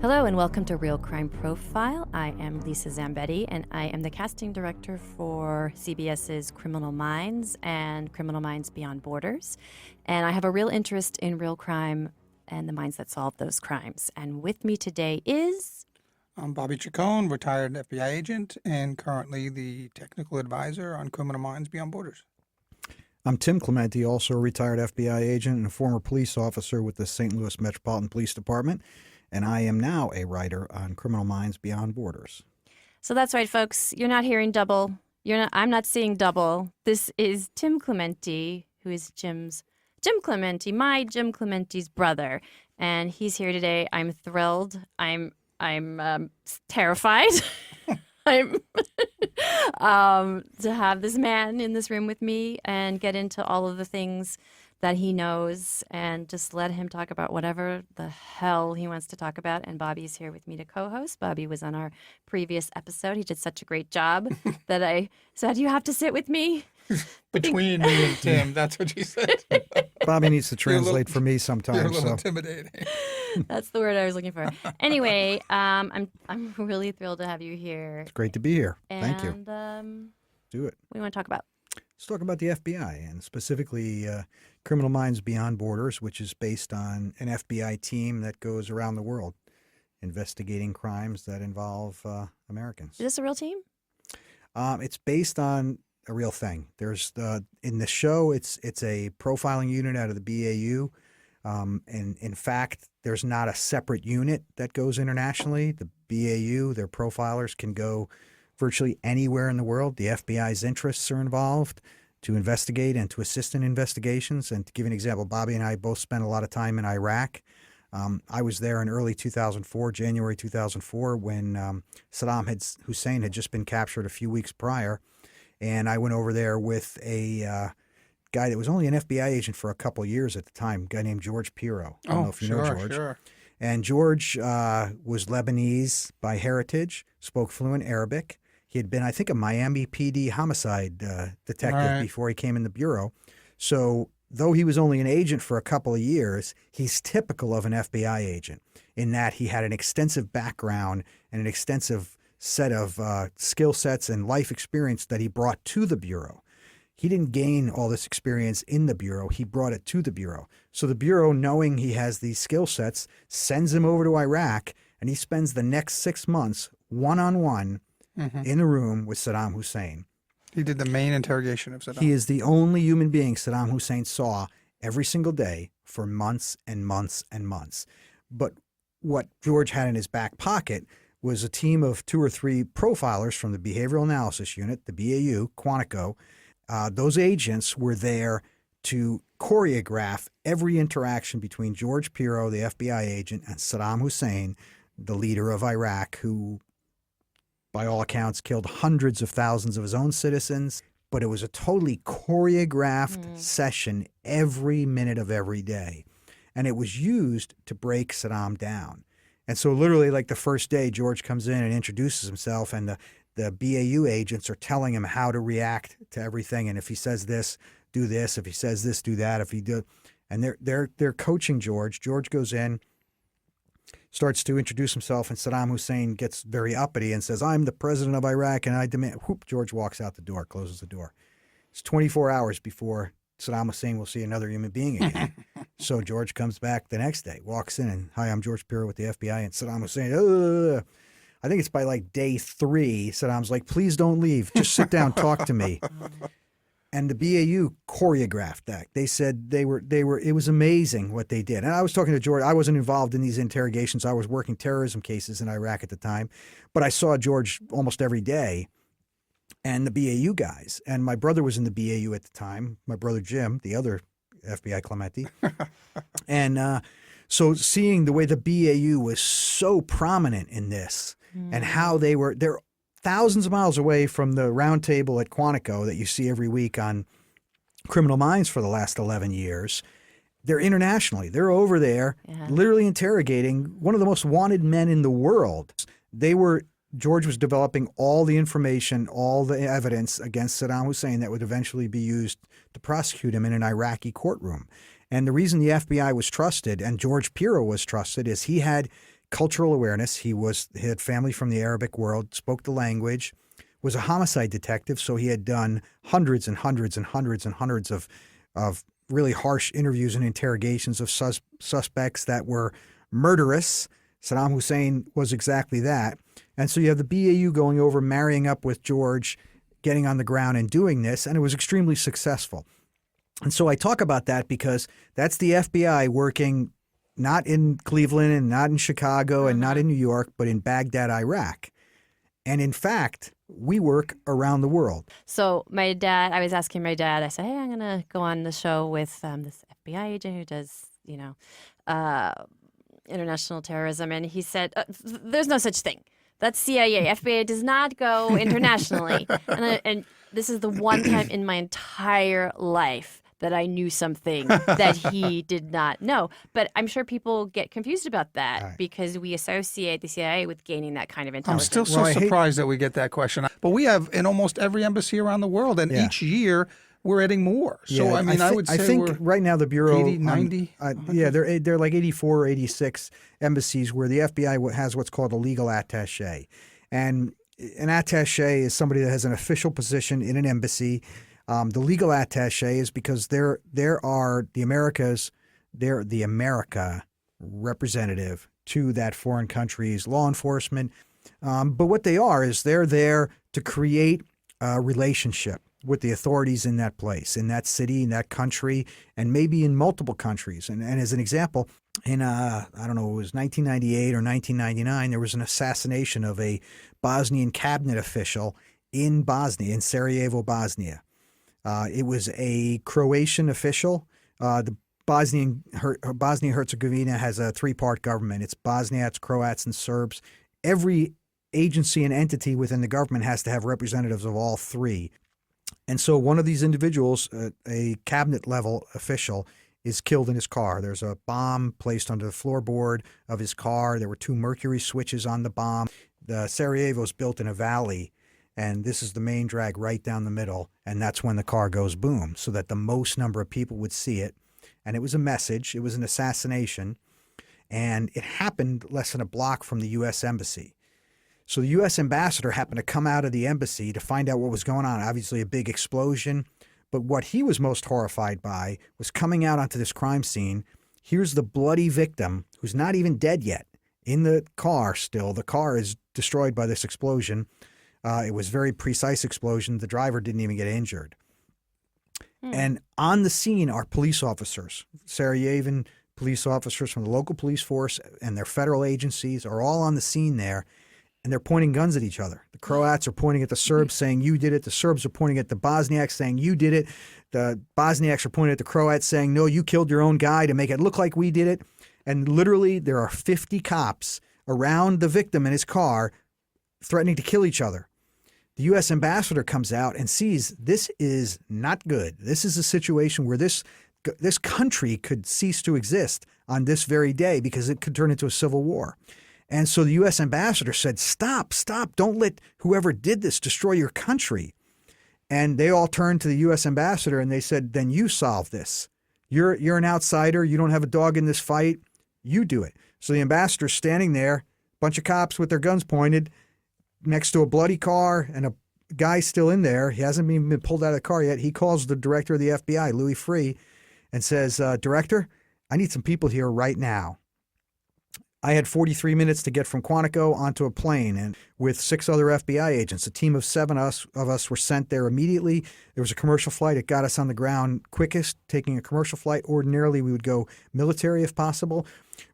Hello and welcome to Real Crime Profile. I am Lisa Zambetti and I am the casting director for CBS's Criminal Minds and Criminal Minds Beyond Borders. And I have a real interest in real crime and the minds that solve those crimes. And with me today is... I'm Bobby Chacon, retired FBI agent and currently the technical advisor on Criminal Minds Beyond Borders. I'm Tim Clementi, also a retired FBI agent and a former police officer with the St. Louis Metropolitan Police Department. And I am now a writer on Criminal Minds Beyond Borders. So that's right, folks. You're not hearing double. I'm not seeing double. This is Tim Clementi, who is Jim Clementi, my Jim Clementi's brother. And he's here today. I'm thrilled. I'm terrified. I'm to have this man in this room with me and get into all of the things that he knows and just let him talk about whatever the hell he wants to talk about. And Bobby's here with me to co-host. Bobby was on our previous episode. He did such a great job that I said, you have to sit with me. Between me and Tim, that's what you said. Bobby needs to translate for me sometimes. You're a little So. intimidating. That's the word I was looking for. Anyway, I'm really thrilled to have you here. It's great to be here. Thank you. And Do it. what do you want to talk about? Let's talk about the FBI and specifically Criminal Minds Beyond Borders, which is based on an FBI team that goes around the world investigating crimes that involve Americans. Is this a real team? It's based on a real thing. There's in the show, it's a profiling unit out of the BAU. And in fact, there's not a separate unit that goes internationally. The BAU, their profilers can go virtually anywhere in the world. The FBI's interests are involved to investigate and to assist in investigations. And to give you an example, Bobby and I both spent a lot of time in Iraq. I was there in early 2004, January 2004, when Saddam Hussein had just been captured a few weeks prior. And I went over there with a guy that was only an FBI agent for a couple of years at the time, a guy named George Pirro. I don't know if you know George. Sure. And George was Lebanese by heritage, spoke fluent Arabic. He had been, I think, a Miami PD homicide detective before he came in the bureau. So though he was only an agent for a couple of years, he's typical of an FBI agent in that he had an extensive background and an extensive set of skill sets and life experience that he brought to the bureau. He didn't gain all this experience in the bureau. He brought it to the bureau. So the bureau, knowing he has these skill sets, sends him over to Iraq, and he spends the next 6 months one-on-one in a room with Saddam Hussein. He did the main interrogation of Saddam. He is the only human being Saddam Hussein saw every single day for months and months and months. But what George had in his back pocket was a team of 2 or 3 profilers from the Behavioral Analysis Unit, the BAU, Quantico. Those agents were there to choreograph every interaction between George Pirro, the FBI agent, and Saddam Hussein, the leader of Iraq, who, by all accounts, killed hundreds of thousands of his own citizens. But it was a totally choreographed session every minute of every day. And it was used to break Saddam down. And so literally, like the first day, George comes in and introduces himself, and the BAU agents are telling him how to react to everything. And if he says this, do this. If he says this, do that. If he do, and they're coaching George. George goes in, starts to introduce himself, and Saddam Hussein gets very uppity and says, "I'm the president of Iraq, and I demand." Whoop! George walks out the door, closes the door. It's 24 hours before Saddam Hussein will see another human being again. So George comes back the next day, walks in, and, "Hi, I'm George Pirro with the FBI," and Saddam Hussein, "Ugh." I think it's by like day 3, Saddam's like, "Please don't leave. Just sit down, talk to me." And the BAU choreographed that. They said it was amazing what they did. And I was talking to George. I wasn't involved in these interrogations. I was working terrorism cases in Iraq at the time. But I saw George almost every day and the BAU guys. And my brother was in the BAU at the time, my brother Jim, the other FBI Clementi. And so seeing the way the BAU was so prominent in this and how they're thousands of miles away from the round table at Quantico that you see every week on Criminal Minds for the last 11 years. They're internationally. They're over there literally interrogating one of the most wanted men in the world. George was developing all the information, all the evidence against Saddam Hussein that would eventually be used to prosecute him in an Iraqi courtroom. And the reason the FBI was trusted and George Pirro was trusted is he had cultural awareness. He had family from the Arabic world, spoke the language, was a homicide detective, so he had done hundreds and hundreds and hundreds and hundreds of really harsh interviews and interrogations of suspects that were murderous. Saddam Hussein was exactly that. And so you have the BAU going over, marrying up with George, getting on the ground and doing this, and it was extremely successful. And so I talk about that because that's the FBI working not in Cleveland and not in Chicago and not in New York, but in Baghdad, Iraq. And in fact, we work around the world. So my dad, I was asking my dad, I said, hey, I'm going to go on the show with this FBI agent who does, international terrorism. And he said, there's no such thing. That's CIA. FBI does not go internationally. And this is the one time in my entire life that I knew something that he did not know. But I'm sure people get confused about that because we associate the CIA with gaining that kind of I'm intelligence. still so surprised that we get that question. But we have in almost every embassy around the world, and each year we're adding more. So, I mean, I think we're right now the Bureau... 80, 90? They're like 84 or 86 embassies where the FBI has what's called a legal attaché. And an attaché is somebody that has an official position in an embassy. The legal attaché is because there are the America representative to that foreign country's law enforcement. But what they are is they're there to create a relationship with the authorities in that place, in that city, in that country, and maybe in multiple countries. And as an example, in, I don't know, it was 1998 or 1999, there was an assassination of a Bosnian cabinet official in Bosnia, in Sarajevo, Bosnia. It was a Croatian official. The Bosnia-Herzegovina has a three-part government. It's Bosniaks, Croats, and Serbs. Every agency and entity within the government has to have representatives of all three. And so one of these individuals, a cabinet-level official, is killed in his car. There's a bomb placed under the floorboard of his car. There were 2 mercury switches on the bomb. The Sarajevo is built in a valley, and this is the main drag right down the middle, and that's when the car goes boom, so that the most number of people would see it. And it was a message. It was an assassination, and it happened less than a block from the U.S. Embassy. So the U.S. ambassador happened to come out of the embassy to find out what was going on. Obviously a big explosion. But what he was most horrified by was coming out onto this crime scene. Here's the bloody victim who's not even dead yet in the car still. The car is destroyed by this explosion. It was a very precise explosion. The driver didn't even get injured. And on the scene are police officers, Sarajevan police officers from the local police force and their federal agencies are all on the scene there. And they're pointing guns at each other. The Croats are pointing at the Serbs saying, you did it. The Serbs are pointing at the Bosniaks saying, you did it. The Bosniaks are pointing at the Croats saying, no, you killed your own guy to make it look like we did it. And literally there are 50 cops around the victim in his car threatening to kill each other. The U.S. ambassador comes out and sees this is not good. This is a situation where this country could cease to exist on this very day because it could turn into a civil war. And so the U.S. ambassador said, stop, don't let whoever did this destroy your country. And they all turned to the U.S. ambassador and they said, then you solve this. You're an outsider. You don't have a dog in this fight. You do it. So the ambassador's standing there, bunch of cops with their guns pointed next to a bloody car and a guy still in there. He hasn't even been pulled out of the car yet. He calls the director of the FBI, Louis Freeh, and says, Director, I need some people here right now. I had 43 minutes to get from Quantico onto a plane, and with 6 other FBI agents, a team of 7 of us were sent there immediately. There was a commercial flight. It got us on the ground quickest, taking a commercial flight. Ordinarily, we would go military if possible.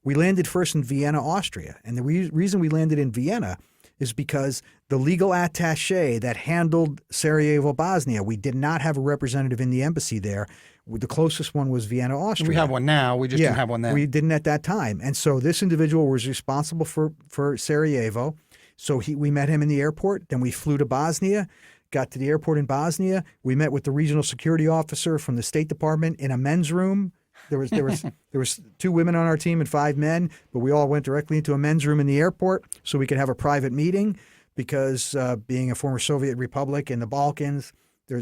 We landed first in Vienna, Austria, and the reason we landed in Vienna is because the legal attaché that handled Sarajevo, Bosnia, we did not have a representative in the embassy there. The closest one was Vienna, Austria. We have one now. We just didn't have one then. We didn't at that time. And so this individual was responsible for Sarajevo. So we met him in the airport. Then we flew to Bosnia, got to the airport in Bosnia. We met with the regional security officer from the State Department in a men's room. There was 2 women on our team and 5 men, but we all went directly into a men's room in the airport so we could have a private meeting because being a former Soviet republic in the Balkans,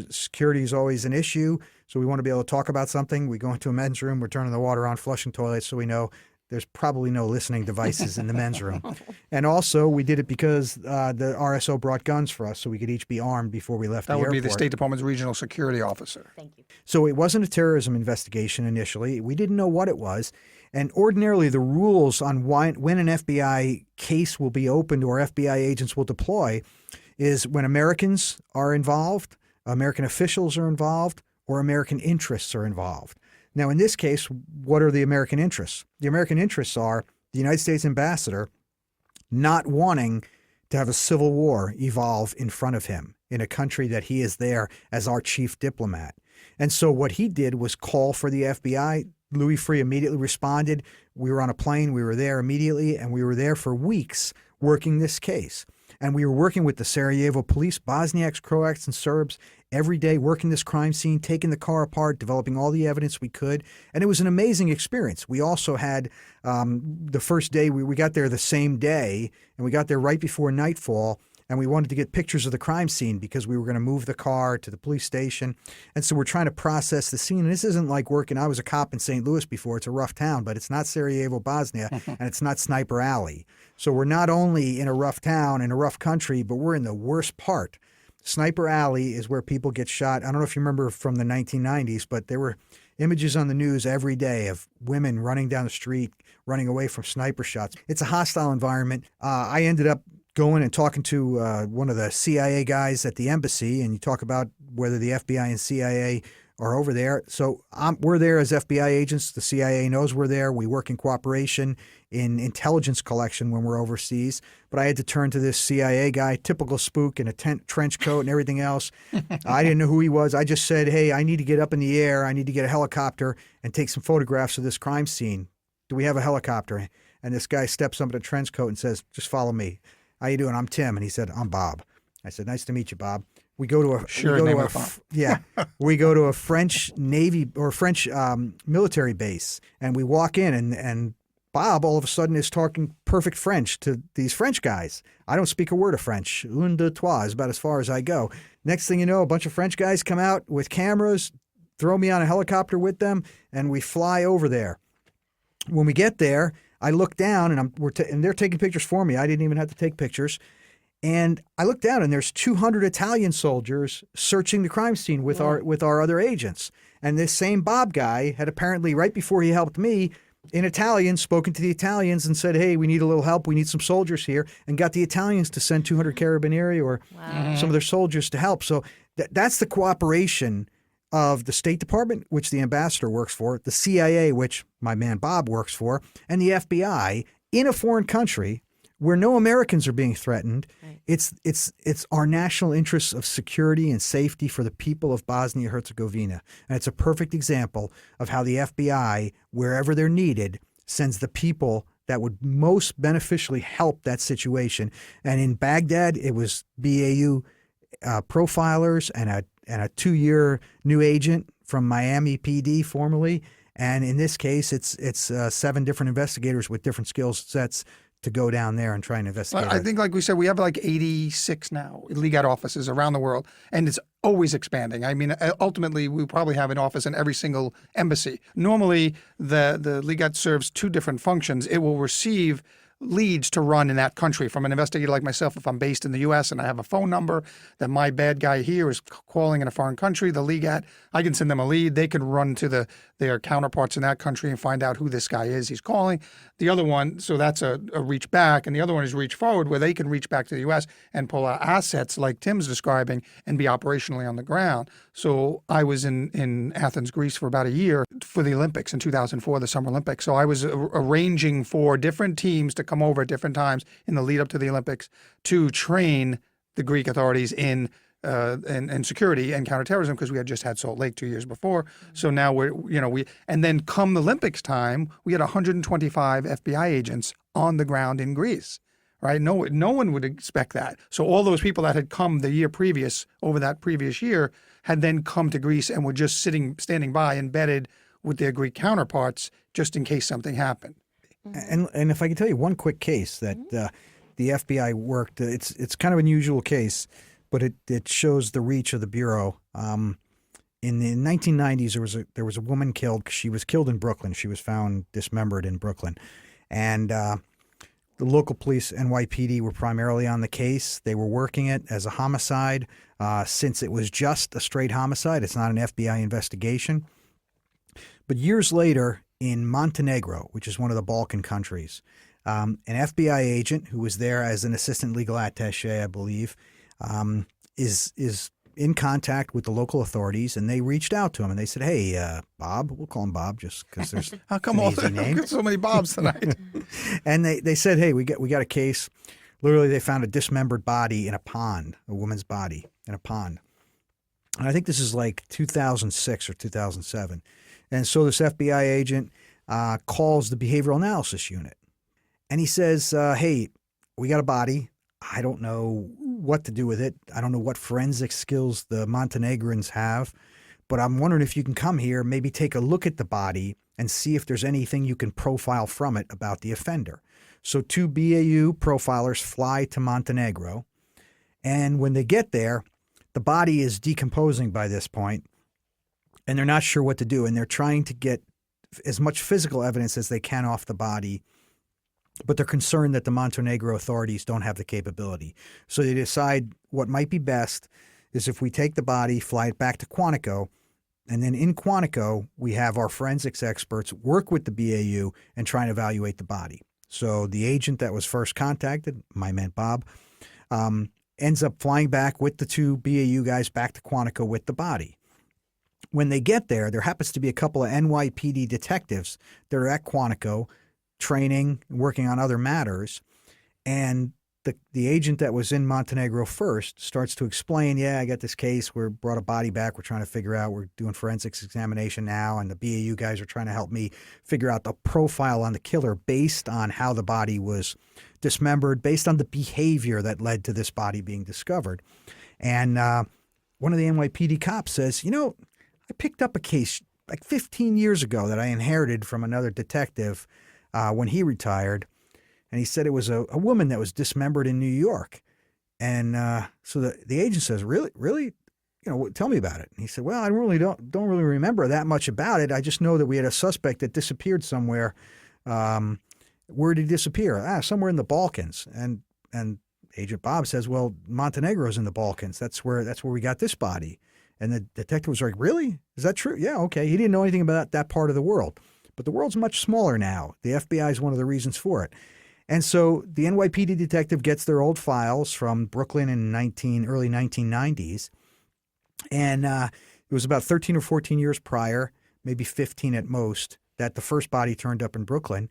security is always an issue. So we want to be able to talk about something. We go into a men's room, we're turning the water on, flushing toilets so we know there's probably no listening devices in the men's room. And also, we did it because the RSO brought guns for us, so we could each be armed before we left the airport. That would be the State Department's regional security officer. Thank you. So it wasn't a terrorism investigation initially. We didn't know what it was. And ordinarily, the rules on when an FBI case will be opened or FBI agents will deploy is when Americans are involved, American officials are involved, or American interests are involved. Now, in this case, what are the American interests? The American interests are the United States ambassador not wanting to have a civil war evolve in front of him in a country that he is there as our chief diplomat. And so what he did was call for the FBI. Louis Freeh immediately responded. We were on a plane. We were there immediately, and we were there for weeks working this case. And we were working with the Sarajevo police, Bosniaks, Croats, and Serbs every day, working this crime scene, taking the car apart, developing all the evidence we could. And it was an amazing experience. We also had the first day, we got there the same day, and we got there right before nightfall. And we wanted to get pictures of the crime scene because we were going to move the car to the police station. And so we're trying to process the scene. And this isn't like working. I was a cop in St. Louis before. It's a rough town, but it's not Sarajevo, Bosnia, and it's not Sniper Alley. So we're not only in a rough town, in a rough country, but we're in the worst part. Sniper Alley is where people get shot. I don't know if you remember from the 1990s, but there were images on the news every day of women running down the street, running away from sniper shots. It's a hostile environment. I ended up going and talking to one of the CIA guys at the embassy, and you talk about whether the FBI and CIA are over there. So we're there as FBI agents. The CIA knows we're there. We work in cooperation in intelligence collection when we're overseas. But I had to turn to this CIA guy, typical spook in a trench coat and everything else. I didn't know who he was. I just said, hey, I need to get up in the air. I need to get a helicopter and take some photographs of this crime scene. Do we have a helicopter? And this guy steps up in a trench coat and says, just follow me. How you doing? I'm Tim. And he said, I'm Bob. I said, nice to meet you, Bob. We go to we go to a French Navy or French military base, and we walk in, and Bob all of a sudden is talking perfect French to these French guys. I don't speak a word of French. Un, deux, trois is about as far as I go. Next thing you know, a bunch of French guys come out with cameras, throw me on a helicopter with them, and we fly over there. When we get there, I look down, and they're taking pictures for me. I didn't even have to take pictures. And I look down, and there's 200 Italian soldiers searching the crime scene with our other agents. And this same Bob guy had apparently, right before he helped me, in Italian, spoken to the Italians and said, hey, we need a little help. We need some soldiers here, and got the Italians to send 200 Carabinieri or some of their soldiers to help. So that's the cooperation of the State Department, which the ambassador works for, the CIA, which my man Bob works for, and the FBI in a foreign country where no Americans are being threatened. Right. It's our national interests of security and safety for the people of Bosnia-Herzegovina. And it's a perfect example of how the FBI, wherever they're needed, sends the people that would most beneficially help that situation. And in Baghdad, it was BAU profilers and a 2-year new agent from Miami PD formerly. And in this case, it's 7 different investigators with different skill sets to go down there and try and investigate. I think, like we said, we have like 86 now Legat offices around the world, and it's always expanding. I mean, ultimately, we probably have an office in every single embassy. Normally, the Legat serves 2 different functions. It will receive leads to run in that country from an investigator like myself. If I'm based in the U.S. and I have a phone number that my bad guy here is calling in a foreign country, the Legat, I can send them a lead. They can run to their counterparts in that country and find out who this guy is he's calling. The other one, so that's a reach back, and the other one is reach forward, where they can reach back to the U.S. and pull out assets like Tim's describing and be operationally on the ground. So I was in Athens, Greece for about a year for the Olympics in 2004, the Summer Olympics. So I was arranging for different teams to come over at different times in the lead up to the Olympics to train the Greek authorities in security and counterterrorism, because we had just had Salt Lake 2 years before. So now and then come the Olympics time, we had 125 FBI agents on the ground in Greece, right? No one would expect that. So all those people that had come the year previous, over that previous year, had then come to Greece and were just standing by, embedded with their Greek counterparts, just in case something happened. And if I can tell you one quick case that the FBI worked, it's kind of an unusual case, but it shows the reach of the Bureau. in the 1990s, there was a woman killed. She was killed in Brooklyn. She was found dismembered in Brooklyn, and the local police, NYPD, were primarily on the case. They were working it as a homicide. Since it was just a straight homicide, it's not an FBI investigation. But years later, in Montenegro, which is one of the Balkan countries, an FBI agent who was there as an assistant legal attaché, I believe, is in contact with the local authorities, and they reached out to him and they said, "Hey, Bob," we'll call him Bob just because there's How come an all easy name. got so many Bobs tonight? And they said, "Hey, we got a case. Literally, they found a dismembered body in a pond, a woman's body in a pond." And I think this is like 2006 or 2007. And so this FBI agent calls the behavioral analysis unit, and he says, "Hey, we got a body. I don't know what to do with it. I don't know what forensic skills the Montenegrins have, but I'm wondering if you can come here, maybe take a look at the body and see if there's anything you can profile from it about the offender." So 2 BAU profilers fly to Montenegro, and when they get there, the body is decomposing by this point, and they're not sure what to do, and they're trying to get as much physical evidence as they can off the body, but they're concerned that the Montenegro authorities don't have the capability. So they decide what might be best is if we take the body, fly it back to Quantico, and then in Quantico, we have our forensics experts work with the BAU and try and evaluate the body. So the agent that was first contacted, my man Bob, ends up flying back with the 2 BAU guys back to Quantico with the body. When they get there, there happens to be a couple of NYPD detectives that are at Quantico training, working on other matters, and the agent that was in Montenegro first starts to explain, "Yeah, I got this case. We brought a body back. We're trying to figure out. We're doing forensics examination now, and the BAU guys are trying to help me figure out the profile on the killer based on how the body was dismembered, based on the behavior that led to this body being discovered." And one of the NYPD cops says, "I picked up a case like 15 years ago that I inherited from another detective when he retired." And he said it was a woman that was dismembered in New York. And so the agent says, really, tell me about it. And he said, "Well, I don't really remember that much about it. I just know that we had a suspect that disappeared somewhere. Where did he disappear? Somewhere in the Balkans." And Agent Bob says, "Well, Montenegro's in the Balkans. That's where we got this body." And the detective was like, "Really? Is that true?" "Yeah, okay." He didn't know anything about that part of the world. But the world's much smaller now. The FBI is one of the reasons for it. And so the NYPD detective gets their old files from Brooklyn in early 1990s. And it was about 13 or 14 years prior, maybe 15 at most, that the first body turned up in Brooklyn.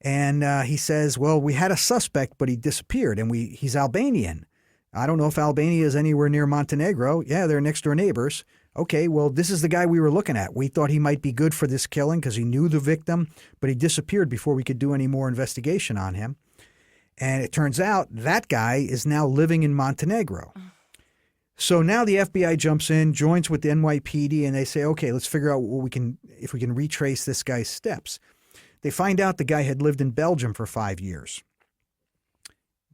And he says, "Well, we had a suspect, but he disappeared, and he's Albanian. I don't know if Albania is anywhere near Montenegro." "Yeah, they're next door neighbors." "Okay, well, this is the guy we were looking at. We thought he might be good for this killing because he knew the victim, but he disappeared before we could do any more investigation on him." And it turns out that guy is now living in Montenegro. So now the FBI jumps in, joins with the NYPD, and they say, "Okay, let's figure out if we can retrace this guy's steps." They find out the guy had lived in Belgium for 5 years.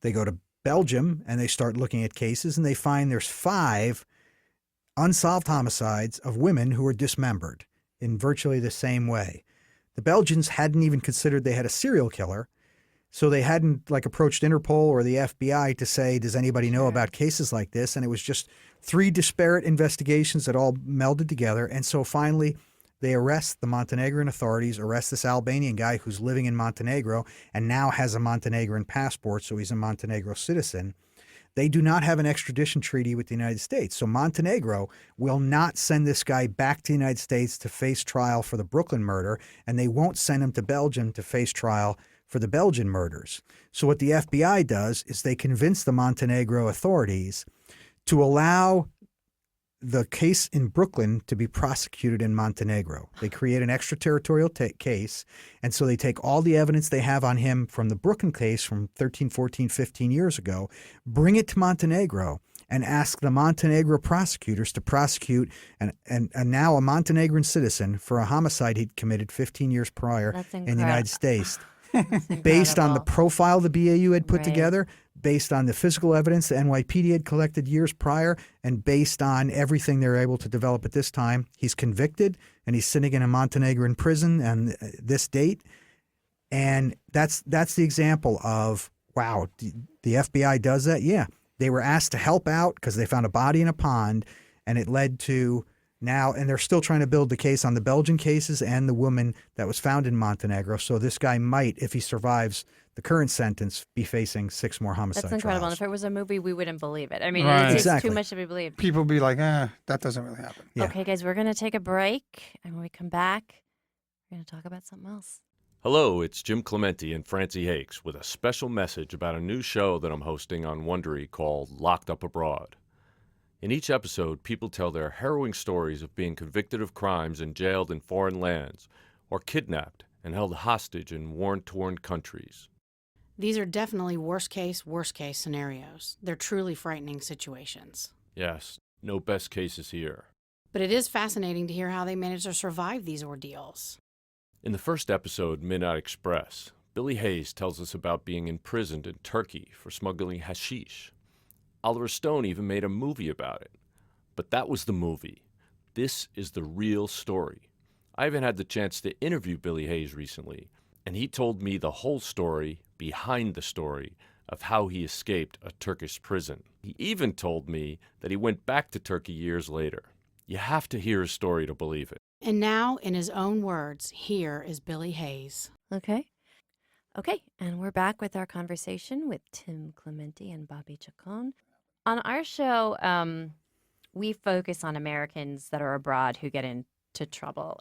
They go to Belgium and they start looking at cases, and they find there's 5 unsolved homicides of women who were dismembered in virtually the same way. The Belgians hadn't even considered they had a serial killer, so they hadn't approached Interpol or the FBI to say, "Does anybody know about cases like this?" And it was just 3 disparate investigations that all melded together. And so finally, they arrest the Montenegrin authorities, arrest this Albanian guy who's living in Montenegro and now has a Montenegrin passport, so he's a Montenegro citizen. They do not have an extradition treaty with the United States. So Montenegro will not send this guy back to the United States to face trial for the Brooklyn murder, and they won't send him to Belgium to face trial for the Belgian murders. So what the FBI does is they convince the Montenegro authorities to allow the case in Brooklyn to be prosecuted in Montenegro. They create an extraterritorial case, and so they take all the evidence they have on him from the Brooklyn case from 13, 14, 15 years ago, bring it to Montenegro, and ask the Montenegro prosecutors to prosecute and now a Montenegrin citizen for a homicide he'd committed 15 years prior in the United States. Based on the profile the BAU had put together, based on the physical evidence the NYPD had collected years prior, and based on everything they're able to develop at this time, he's convicted and he's sitting in a Montenegrin prison and this date. And that's the example of, wow, the FBI does that? Yeah. They were asked to help out because they found a body in a pond, and it led to now, and they're still trying to build the case on the Belgian cases and the woman that was found in Montenegro. So this guy might, if he survives the current sentence, be facing 6 more homicide That's incredible. trials. And if it was a movie, we wouldn't believe it. I mean, Right. it's Exactly. too much to be believed. People be like, that doesn't really happen. Yeah. Okay, guys, we're going to take a break. And when we come back, we're going to talk about something else. Hello, it's Jim Clementi and Francie Hakes with a special message about a new show that I'm hosting on Wondery called Locked Up Abroad. In each episode, people tell their harrowing stories of being convicted of crimes and jailed in foreign lands, or kidnapped and held hostage in war-torn countries. These are definitely worst-case scenarios. They're truly frightening situations. Yes, no best cases here. But it is fascinating to hear how they manage to survive these ordeals. In the first episode, Midnight Express, Billy Hayes tells us about being imprisoned in Turkey for smuggling hashish. Oliver Stone even made a movie about it. But that was the movie. This is the real story. I even had the chance to interview Billy Hayes recently, and he told me the whole story behind the story of how he escaped a Turkish prison. He even told me that he went back to Turkey years later. You have to hear his story to believe it. And now, in his own words, here is Billy Hayes. Okay. Okay, and we're back with our conversation with Tim Clementi and Bobby Chacon. On our show, we focus on Americans that are abroad who get into trouble.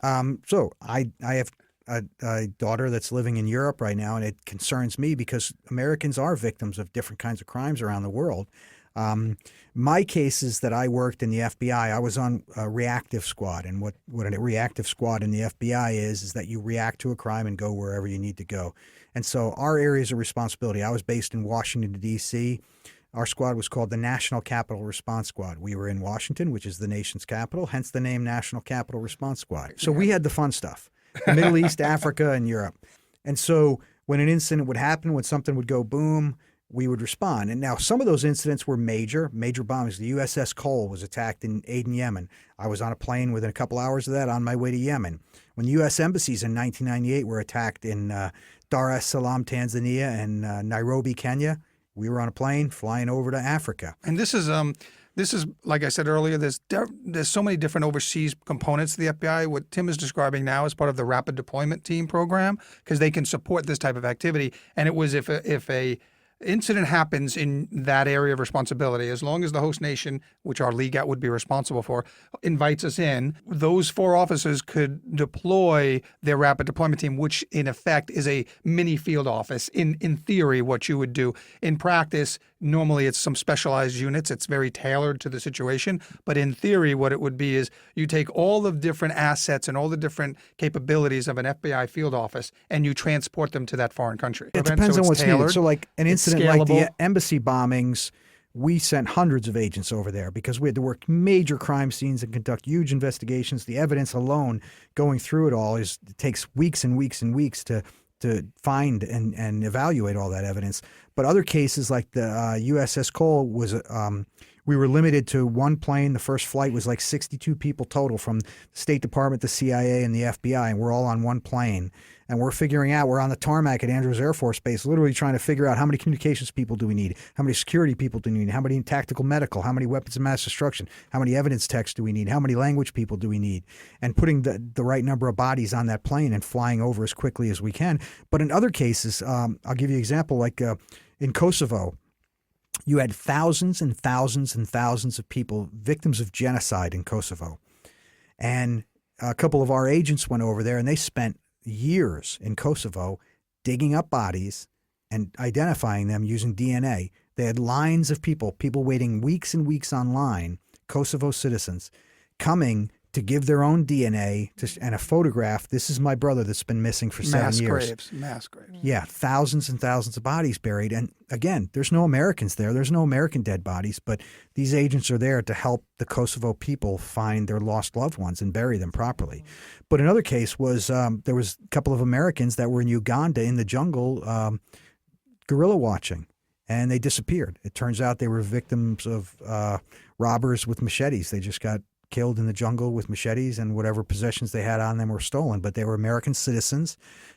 So I have a daughter that's living in Europe right now, and it concerns me because Americans are victims of different kinds of crimes around the world. My cases that I worked in the FBI, I was on a reactive squad, and what a reactive squad in the FBI is that you react to a crime and go wherever you need to go. And so our areas of responsibility, I was based in Washington, D.C. Our squad was called the National Capital Response Squad. We were in Washington, which is the nation's capital, hence the name National Capital Response Squad. So we had the fun stuff, the Middle East, Africa, and Europe. And so when an incident would happen, when something would go boom, we would respond. And now some of those incidents were major bombings. The USS Cole was attacked in Aden, Yemen. I was on a plane within a couple hours of that on my way to Yemen. When U.S. embassies in 1998 were attacked in Dar es Salaam, Tanzania, and Nairobi, Kenya, we were on a plane flying over to Africa. And this is like I said earlier. There's so many different overseas components to the FBI. What Tim is describing now is part of the Rapid Deployment Team program because they can support this type of activity. And it was if a incident happens in that area of responsibility, as long as the host nation, which our legat would be responsible for, invites us in, those 4 officers could deploy their rapid deployment team, which in effect is a mini field office. In theory, what you would do. In practice, normally it's some specialized units. It's very tailored to the situation. But in theory, what it would be is you take all the different assets and all the different capabilities of an FBI field office and you transport them to that foreign country. It depends on what's needed. So like an It's incident like the scalable. embassy bombings, we sent hundreds of agents over there because we had to work major crime scenes and conduct huge investigations. The evidence alone, going through it all, it takes weeks and weeks and weeks to find and evaluate all that evidence. But other cases like the USS Cole was, we were limited to one plane. The first flight was like 62 people total from the State Department, the CIA, and the FBI, and we're all on one plane. And we're figuring out, we're on the tarmac at Andrews Air Force Base, literally trying to figure out how many communications people do we need, how many security people do we need, how many tactical medical, how many weapons of mass destruction, how many evidence techs do we need, how many language people do we need, and putting the right number of bodies on that plane and flying over as quickly as we can. But in other cases, I'll give you an example, like in Kosovo, you had thousands and thousands and thousands of people, victims of genocide in Kosovo. And a couple of our agents went over there and they spent years in Kosovo digging up bodies and identifying them using DNA. They had lines of people waiting weeks and weeks online, Kosovo citizens, coming to give their own DNA and a photograph. This is my brother that's been missing for 7 years. Mass graves. Yeah, thousands and thousands of bodies buried. And again, there's no Americans there. There's no American dead bodies, but these agents are there to help the Kosovo people find their lost loved ones and bury them properly. But another case was there was a couple of Americans that were in Uganda in the jungle guerrilla watching. and they disappeared. It turns out they were victims of robbers with machetes. They just got killed in the jungle with machetes, and whatever possessions they had on them were stolen. But they were American citizens,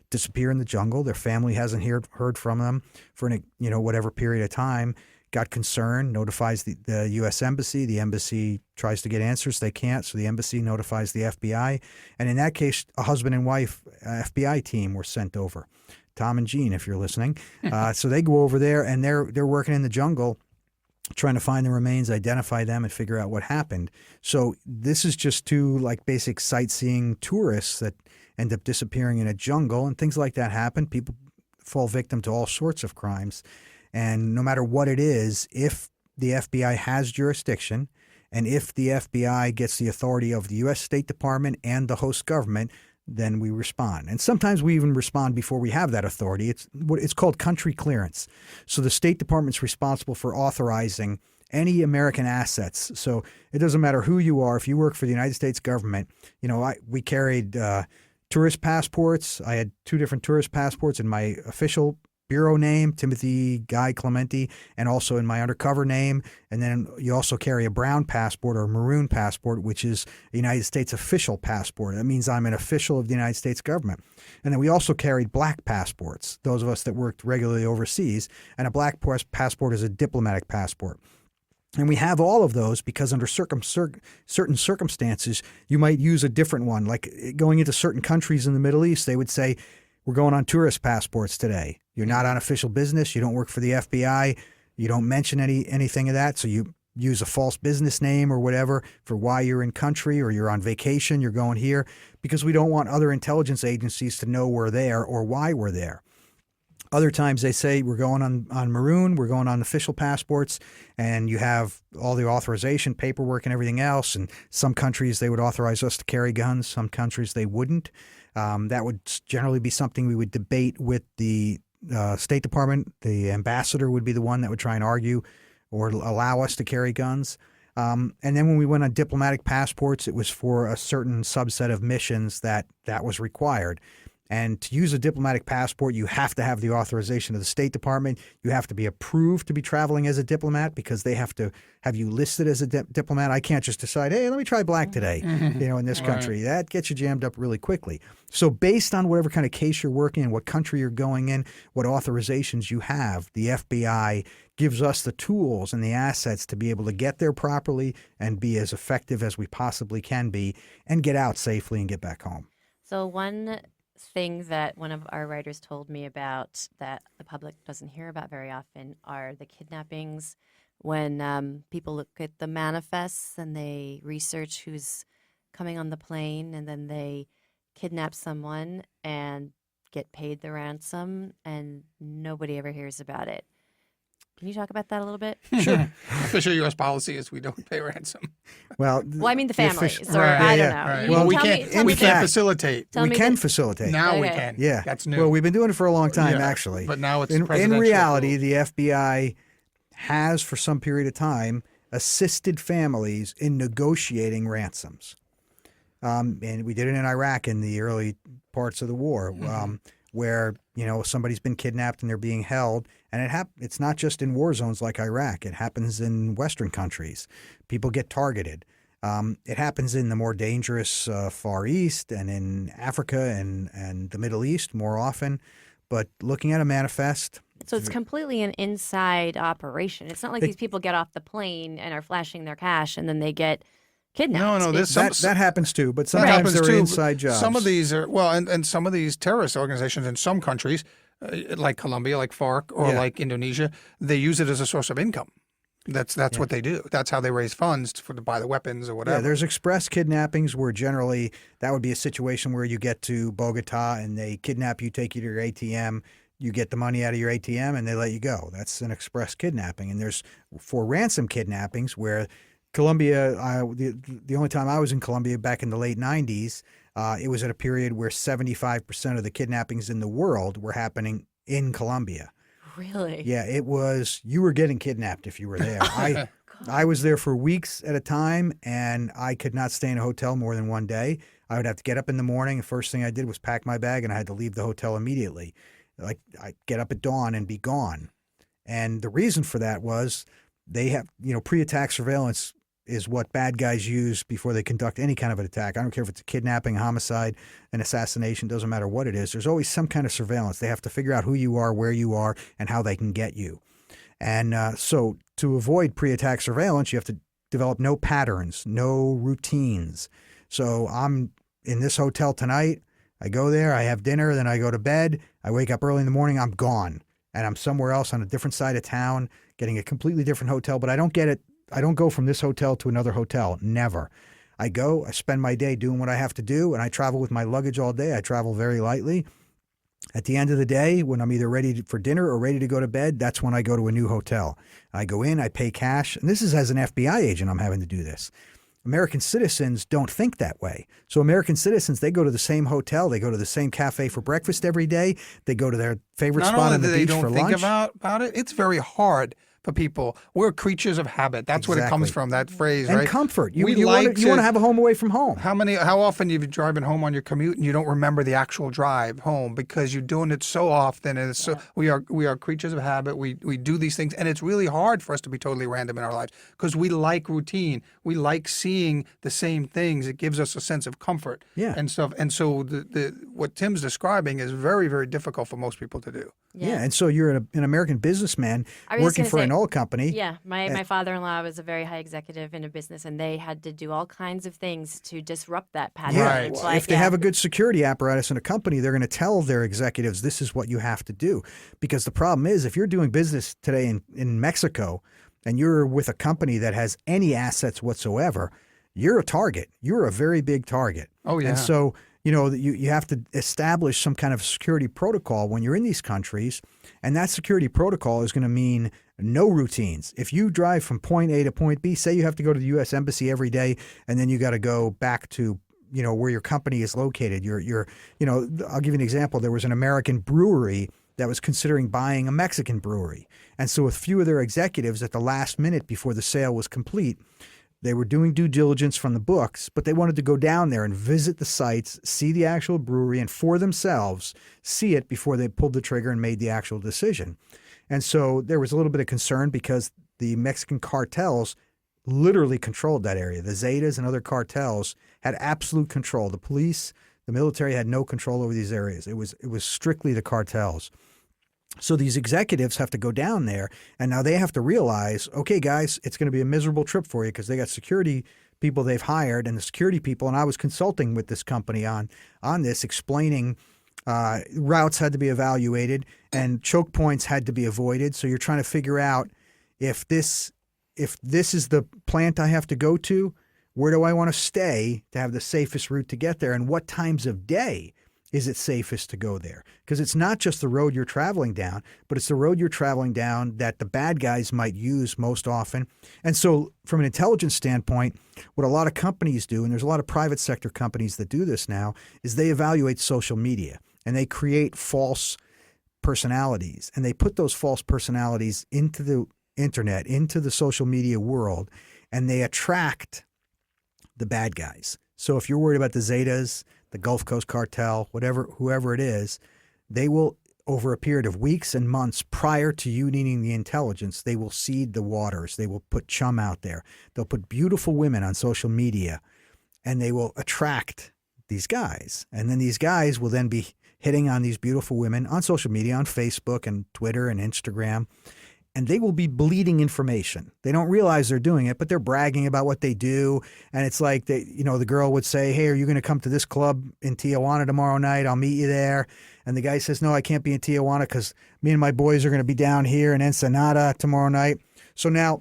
disappear in the jungle. Their family hasn't heard from them for whatever period of time. Got concerned, notifies the U.S. Embassy. The embassy tries to get answers. They can't, so the embassy notifies the FBI. And in that case, a husband and wife FBI team were sent over. Tom and Jean, if you're listening. So they go over there, and they're working in the jungle trying to find the remains, identify them, and figure out what happened. So this is just two like basic sightseeing tourists that end up disappearing in a jungle, and things like that happen. People fall victim to all sorts of crimes. And no matter what it is, if the FBI has jurisdiction and if the FBI gets the authority of the U.S. State Department and the host government, then we respond. And sometimes we even respond before we have that authority. It's called country clearance. So the State Department's responsible for authorizing any American assets. So it doesn't matter who you are. If you work for the United States government, we carried tourist passports. I had 2 different tourist passports in my official bureau name, Timothy Guy Clementi, and also in my undercover name. And then you also carry a brown passport or a maroon passport, which is a United States official passport. That means I'm an official of the United States government. And then we also carried black passports, those of us that worked regularly overseas. And a black passport is a diplomatic passport. And we have all of those because under certain circumstances, you might use a different one. Like going into certain countries in the Middle East, they would say, we're going on tourist passports today. You're not on official business. You don't work for the FBI. You don't mention anything of that. So you use a false business name or whatever for why you're in country, or you're on vacation, you're going here, because we don't want other intelligence agencies to know we're there or why we're there. Other times they say we're going on maroon, we're going on official passports, and you have all the authorization paperwork and everything else. And some countries, they would authorize us to carry guns. Some countries, they wouldn't. That would generally be something we would debate with the State Department. The ambassador would be the one that would try and argue or allow us to carry guns. And then when we went on diplomatic passports, it was for a certain subset of missions that was required. And to use a diplomatic passport, you have to have the authorization of the State Department. You have to be approved to be traveling as a diplomat because they have to have you listed as a diplomat. I can't just decide, hey, let me try black today, in this country. That gets you jammed up really quickly. So based on whatever kind of case you're working in, what country you're going in, what authorizations you have, the FBI gives us the tools and the assets to be able to get there properly and be as effective as we possibly can be and get out safely and get back home. So one thing that one of our writers told me about that the public doesn't hear about very often are the kidnappings. When people look at the manifests and they research who's coming on the plane, and then they kidnap someone and get paid the ransom, and nobody ever hears about it. Can you talk about that a little bit? Sure. Official U.S. policy is we don't pay ransom. Well, I mean the families, or Right, I don't yeah, know. Right. You Well, we tell me- can't. tell We me can't the- facilitate. tell we me can the- facilitate. Now we Okay. can. Yeah. That's new. Well, we've been doing it for a long time, Yeah, actually. but now it's in presidential reality, approved. the FBI has, for some period of time, assisted families in negotiating ransoms. And we did it in Iraq in the early parts of the war, where somebody's been kidnapped and they're being held. And it's not just in war zones like Iraq. It happens in Western countries. People get targeted. It happens in the more dangerous Far East and in Africa and the Middle East more often. But looking at a manifest, So it's completely an inside operation. It's not like these people get off the plane and are flashing their cash and then they get kidnapped. No, there's that happens too. But That sometimes happens there are too, but inside jobs. Some of these are and some of these terrorist organizations in some countries, like Colombia, like FARC, or Yeah. like Indonesia, they use it as a source of income. That's what they do. That's how they raise funds to buy the weapons or whatever. Yeah, there's express kidnappings where generally that would be a situation where you get to Bogota and they kidnap you, take you to your ATM, you get the money out of your ATM and they let you go. That's an express kidnapping. And there's for ransom kidnappings where Colombia, the only time I was in Colombia back in the late 90s, it was at a period where 75% of the kidnappings in the world were happening in Colombia. Really? Yeah, it was. You were getting kidnapped if you were there. I was there for weeks at a time, and I could not stay in a hotel more than one day. I would have to get up in the morning. The first thing I did was pack my bag, and I had to leave the hotel immediately. Like I'd get up at dawn and be gone. And the reason for that was they have, pre-attack surveillance is what bad guys use before they conduct any kind of an attack. I don't care if it's a kidnapping, a homicide, an assassination, doesn't matter what it is. There's always some kind of surveillance. They have to figure out who you are, where you are, and how they can get you. And so to avoid pre-attack surveillance, you have to develop no patterns, no routines. So I'm in this hotel tonight. I go there, I have dinner, then I go to bed. I wake up early in the morning, I'm gone. And I'm somewhere else on a different side of town, getting a completely different hotel, but I don't go from this hotel to another hotel. Never. I go, I spend my day doing what I have to do, and I travel with my luggage all day. I travel very lightly. At the end of the day, when I'm either ready for dinner or ready to go to bed, that's when I go to a new hotel. I go in, I pay cash, and this is as an FBI agent I'm having to do this. American citizens don't think that way. So American citizens, they go to the same hotel, they go to the same cafe for breakfast every day, they go to their favorite Not spot only on the do they beach for don't think lunch. about it, it's very hard for people. We're creatures of habit. That's what it comes Exactly. from, that phrase, And right? comfort. You We want like to have a home away from home. How often you've driving home on your commute and you don't remember the actual drive home because you're doing it so often, and it's we are creatures of habit. We do these things, and it's really hard for us to be totally random in our lives because we like routine. We like seeing the same things. It gives us a sense of comfort, Yeah. and stuff. And so the what Tim's describing is very, very difficult for most people to do. Yeah. And so you're an American businessman I was just working gonna for say- an oil company. Yeah, my father-in-law was a very high executive in a business, and they had to do all kinds of things to disrupt that pattern. Yeah. Right. It's like, If they have a good security apparatus in a company, they're going to tell their executives, this is what you have to do. Because the problem is, if you're doing business today in Mexico and you're with a company that has any assets whatsoever, you're a target. You're a very big target. Oh, yeah. And so, you have to establish some kind of security protocol when you're in these countries. And that security protocol is going to mean no routines. If you drive from point A to point B, say you have to go to the U.S. Embassy every day, and then you got to go back to where your company is located. I'll give you an example. There was an American brewery that was considering buying a Mexican brewery. And so a few of their executives at the last minute before the sale was complete, they were doing due diligence from the books, but they wanted to go down there and visit the sites, see the actual brewery, and for themselves see it before they pulled the trigger and made the actual decision. And so there was a little bit of concern because the Mexican cartels literally controlled that area. The Zetas and other cartels had absolute control. The police, the military had no control over these areas. It was strictly the cartels. So these executives have to go down there, and now they have to realize, okay, guys, it's going to be a miserable trip for you because they got security people they've hired, and the security people, and I was consulting with this company on this, explaining routes had to be evaluated and choke points had to be avoided. So you're trying to figure out if this is the plant I have to go to, where do I want to stay to have the safest route to get there, and what times of day is it safest to go there? Because it's not just the road you're traveling down, but it's the road you're traveling down that the bad guys might use most often. And so from an intelligence standpoint, what a lot of companies do, and there's a lot of private sector companies that do this now, is they evaluate social media and they create false personalities. And they put those false personalities into the internet, into the social media world, and they attract the bad guys. So if you're worried about the Zetas, the Gulf Coast Cartel, whoever it is, they will, over a period of weeks and months prior to you needing the intelligence, they will seed the waters. They will put chum out there. They'll put beautiful women on social media, and they will attract these guys. And then these guys will then be hitting on these beautiful women on social media, on Facebook and Twitter and Instagram. And they will be bleeding information. They don't realize they're doing it, but they're bragging about what they do. And it's like the girl would say, "Hey, are you going to come to this club in Tijuana tomorrow night? I'll meet you there." And the guy says, "No, I can't be in Tijuana because me and my boys are going to be down here in Ensenada tomorrow night." So now,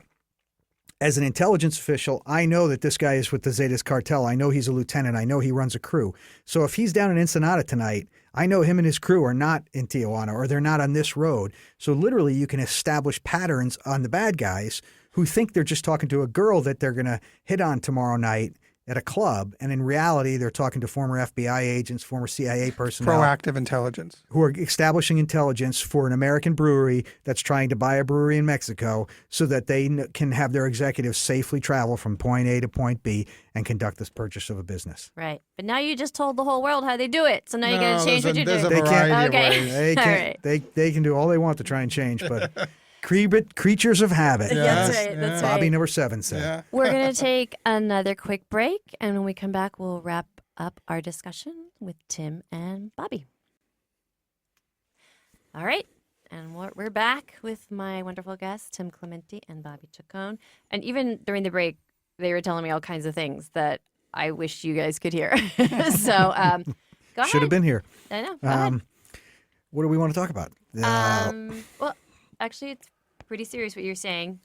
as an intelligence official, I know that this guy is with the Zetas cartel. I know he's a lieutenant. I know he runs a crew. So if he's down in Ensenada tonight, I know him and his crew are not in Tijuana, or they're not on this road. So literally you can establish patterns on the bad guys who think they're just talking to a girl that they're going to hit on tomorrow night at a club. And in reality, they're talking to former FBI agents, former CIA personnel. Proactive intelligence. Who are establishing intelligence for an American brewery that's trying to buy a brewery in Mexico so that they can have their executives safely travel from point A to point B and conduct this purchase of a business. Right. But now you just told the whole world how they do it. So now you got No, to change what you're there's doing. a They can't- variety of Okay. ways. They All can they can do all they want to try and change, but creatures of habit. That's Yes, right. That's yeah. Bobby right. number 7 said. Yeah. We're going to take another quick break. And when we come back, we'll wrap up our discussion with Tim and Bobby. All right. And we're back with my wonderful guests, Tim Clementi and Bobby Chacon. And even during the break, they were telling me all kinds of things that I wish you guys could hear. So go Should have ahead. been here. I know. Go ahead. What do we want to talk about? Well, actually, it's pretty serious what you're saying.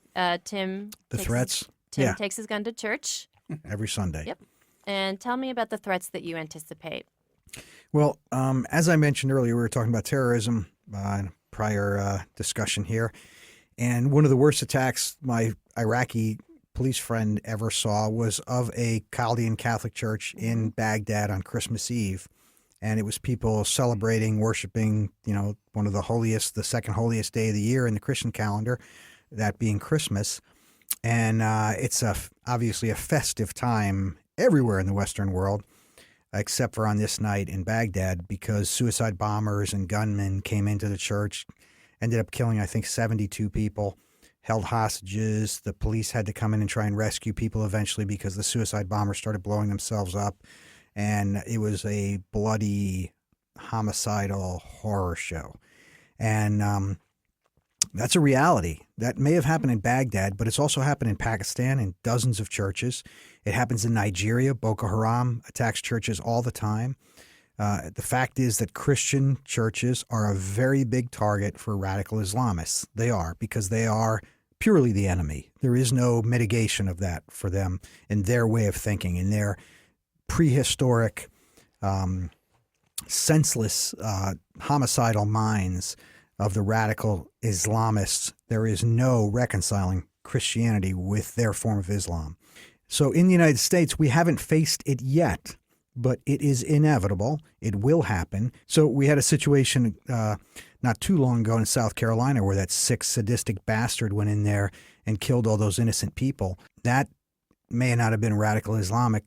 Tim. The takes threats? Tim Yeah. takes his gun to church. Every Sunday. Yep. And tell me about the threats that you anticipate. Well, as I mentioned earlier, we were talking about terrorism in a prior discussion here. And one of the worst attacks my Iraqi police friend ever saw was of a Chaldean Catholic church in Baghdad on Christmas Eve. And it was people celebrating, worshiping, one of the holiest, the second holiest day of the year in the Christian calendar, that being Christmas. And it's obviously a festive time everywhere in the Western world, except for on this night in Baghdad, because suicide bombers and gunmen came into the church, ended up killing, I think, 72 people, held hostages. The police had to come in and try and rescue people eventually because the suicide bombers started blowing themselves up. And it was a bloody, homicidal horror show. And that's a reality. That may have happened in Baghdad, but it's also happened in Pakistan in dozens of churches. It happens in Nigeria. Boko Haram attacks churches all the time. The fact is that Christian churches are a very big target for radical Islamists. They are, because they are purely the enemy. There is no mitigation of that for them in their way of thinking, in their prehistoric, senseless, homicidal minds of the radical Islamists. There is no reconciling Christianity with their form of Islam. So in the United States, we haven't faced it yet, but it is inevitable. It will happen. So we had a situation not too long ago in South Carolina where that sick, sadistic bastard went in there and killed all those innocent people. That may not have been radical Islamic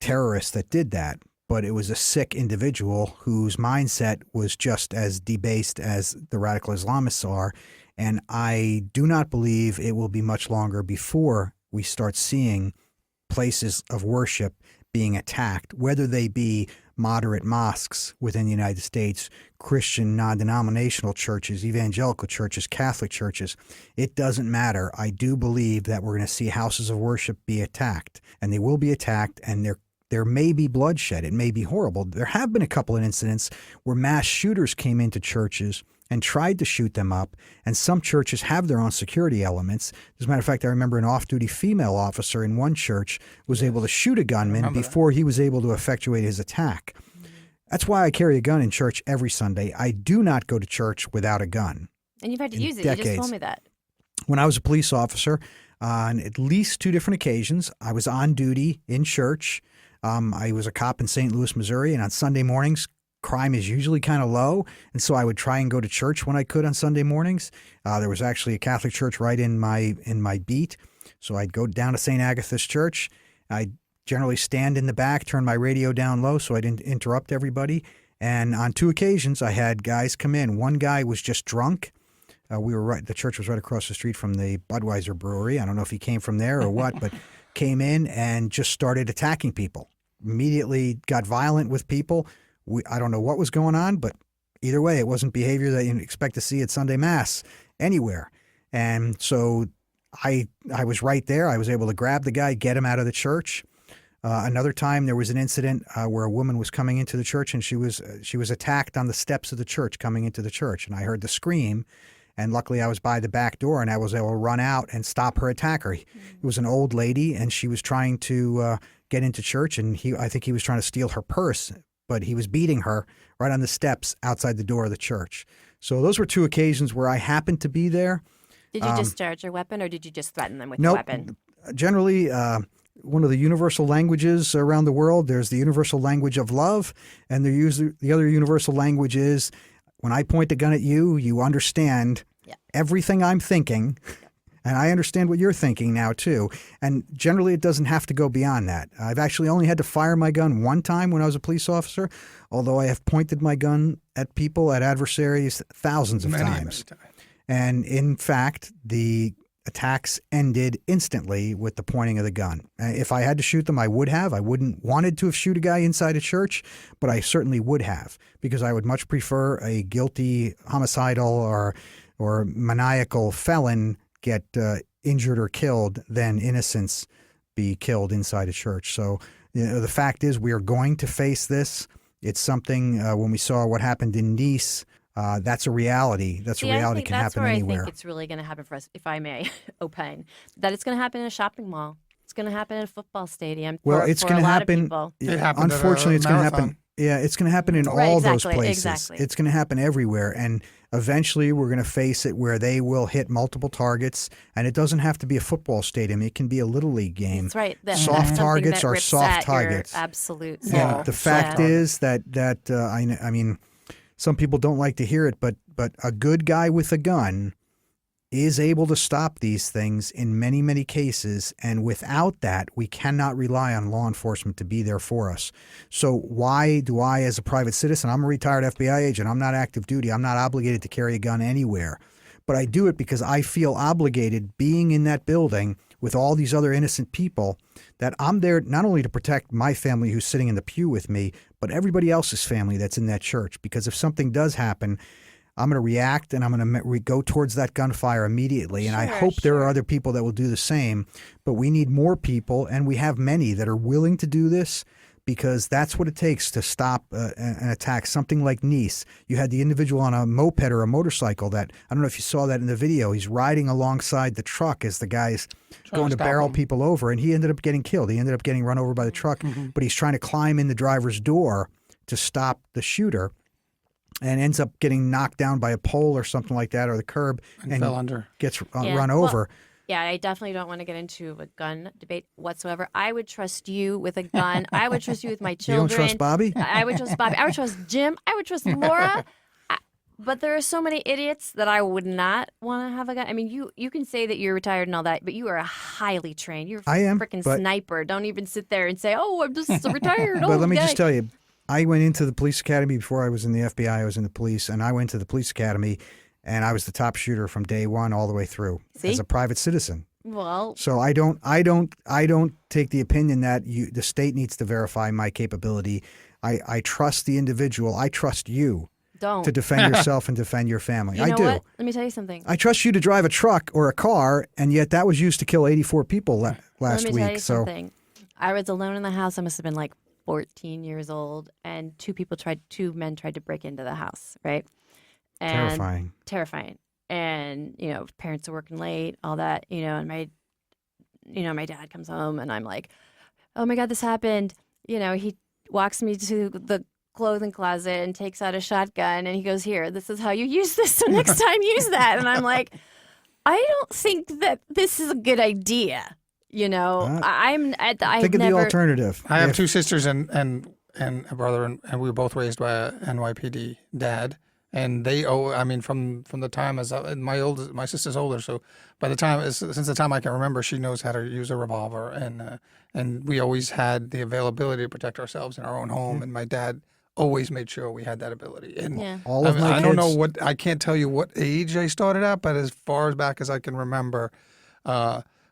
terrorists that did that, but it was a sick individual whose mindset was just as debased as the radical Islamists are. And I do not believe it will be much longer before we start seeing places of worship being attacked, whether they be moderate mosques within the United States, Christian non-denominational churches, evangelical churches, Catholic churches. It doesn't matter. I do believe that we're going to see houses of worship be attacked, and they will be attacked, and there may be bloodshed. It may be horrible. There have been a couple of incidents where mass shooters came into churches and tried to shoot them up, and some churches have their own security elements. As a matter of fact, I remember an off-duty female officer in one church was able to shoot a gunman before he was able to effectuate his attack. That's why I carry a gun in church every Sunday. I do not go to church without a gun. And you've had to In use it. You just decades. told me that. When I was a police officer, on at least 2 different occasions, I was on duty in church. I was a cop in St. Louis, Missouri, and on Sunday mornings, crime is usually kind of low, and so I would try and go to church when I could on Sunday mornings. There was actually a Catholic church right in my beat, so I'd go down to St. Agatha's Church. I'd generally stand in the back, turn my radio down low so I didn't interrupt everybody. And on 2 occasions, I had guys come in. One guy was just drunk. The church was right across the street from the Budweiser brewery. I don't know if he came from there or what, but came in and just started attacking people. Immediately got violent with people. I don't know what was going on, but either way, it wasn't behavior that you expect to see at Sunday Mass anywhere. And so I was right there. I was able to grab the guy, get him out of the church. Another time there was an incident where a woman was coming into the church, and she was attacked on the steps of the church coming into the church. And I heard the scream, and luckily I was by the back door, and I was able to run out and stop her attacker. It was an old lady, and she was trying to get into church, and I think he was trying to steal her purse, but he was beating her right on the steps outside the door of the church. So those were 2 occasions where I happened to be there. Did you discharge your weapon, or did you just threaten them with Nope. your weapon? Generally, one of the universal languages around the world, there's the universal language of love, and the other universal language is when I point a gun at you, you understand everything I'm thinking, and I understand what you're thinking now too. And generally, it doesn't have to go beyond that. I've actually only had to fire my gun one time when I was a police officer, although I have pointed my gun at people, at adversaries, thousands of Many times. And in fact, the attacks ended instantly with the pointing of the gun. If I had to shoot them, I would have. I wouldn't wanted to have shoot a guy inside a church, but I certainly would have, because I would much prefer a guilty homicidal or maniacal felon get injured or killed than innocents be killed inside a church. So the fact is, we are going to face this. It's something, when we saw what happened in Nice, that's a reality. That's a reality. Can happen I anywhere. think it's really going to happen for us, if I may opine, that it's going to happen in a shopping mall. It's going to happen in a football stadium. Well, for, it's for going a to lot happen. Of people. It happened at a Unfortunately, it's going to marathon. happen. Yeah, it's going to happen in Right, all exactly, those places. exactly. It's going to happen everywhere, and eventually we're going to face it where they will hit multiple targets. And it doesn't have to be a football stadium; it can be a little league game. That's right. That's Soft something targets that are rips soft at your targets. absolute soul. Yeah, the fact Yeah. is that I mean, some people don't like to hear it, but a good guy with a gun is able to stop these things in many, many cases. And without that, we cannot rely on law enforcement to be there for us. So why do I, as a private citizen, I'm a retired FBI agent, I'm not active duty, I'm not obligated to carry a gun anywhere. But I do it because I feel obligated being in that building with all these other innocent people, that I'm there not only to protect my family who's sitting in the pew with me, but everybody else's family that's in that church. Because if something does happen, I'm going to react and I'm going to go towards that gunfire immediately. And I Sure, hope there are sure. other people that will do the same. But we need more people, and we have many that are willing to do this, because that's what it takes to stop an attack. Something like Nice. You had the individual on a moped or a motorcycle that, I don't know if you saw that in the video, he's riding alongside the truck as the guy's going to stop barrel him. people over, and he ended up getting killed. He ended up getting run over by the truck, but he's trying to climb in the driver's door to stop the shooter, and ends up getting knocked down by a pole or something like that, or the curb, And fell under. gets Yeah, run well, over. Yeah, I definitely don't want to get into a gun debate whatsoever. I would trust you with a gun. I would trust you with my You children. don't trust Bobby? I would trust Bobby. I would trust Jim. I would trust Laura. But there are so many idiots that I would not want to have a gun. I mean, you can say that you're retired and all that, but you are a highly trained. You're a I am, freaking but- sniper. Don't even sit there and say, "Oh, I'm just a retired." But let me guy. just tell you, I went into the police academy before I was in the FBI. I was in the police, and I went to the police academy, and I was the top shooter from day one all the way through See? as a private citizen. Well, So I don't take the opinion that the state needs to verify my capability. I trust the individual. I trust you don't. to defend yourself and defend your family. You know I do. what? Let me tell you something. I trust you to drive a truck or a car, and yet that was used to kill 84 people last Let me tell week. you So something. I was alone in the house. I must have been like 14 years old, and two men tried to break into the house, right? And terrifying. Terrifying. And, parents are working late, all that, and my dad comes home and I'm like, oh my God, this happened. He walks me to the clothing closet and takes out a shotgun and he goes, here, this is how you use this. So next time use that. And I'm like, I don't think that this is a good idea. I Think of the alternative. I have If- two sisters and a brother, and we were both raised by a NYPD dad. And they from the time as my sister's older, so by the time since the time I can remember, she knows how to use a revolver, and we always had the availability to protect ourselves in our own home. And my dad always made sure we had that ability. And Yeah. All of my I don't kids- know I can't tell you what age I started at, but as far back as I can remember,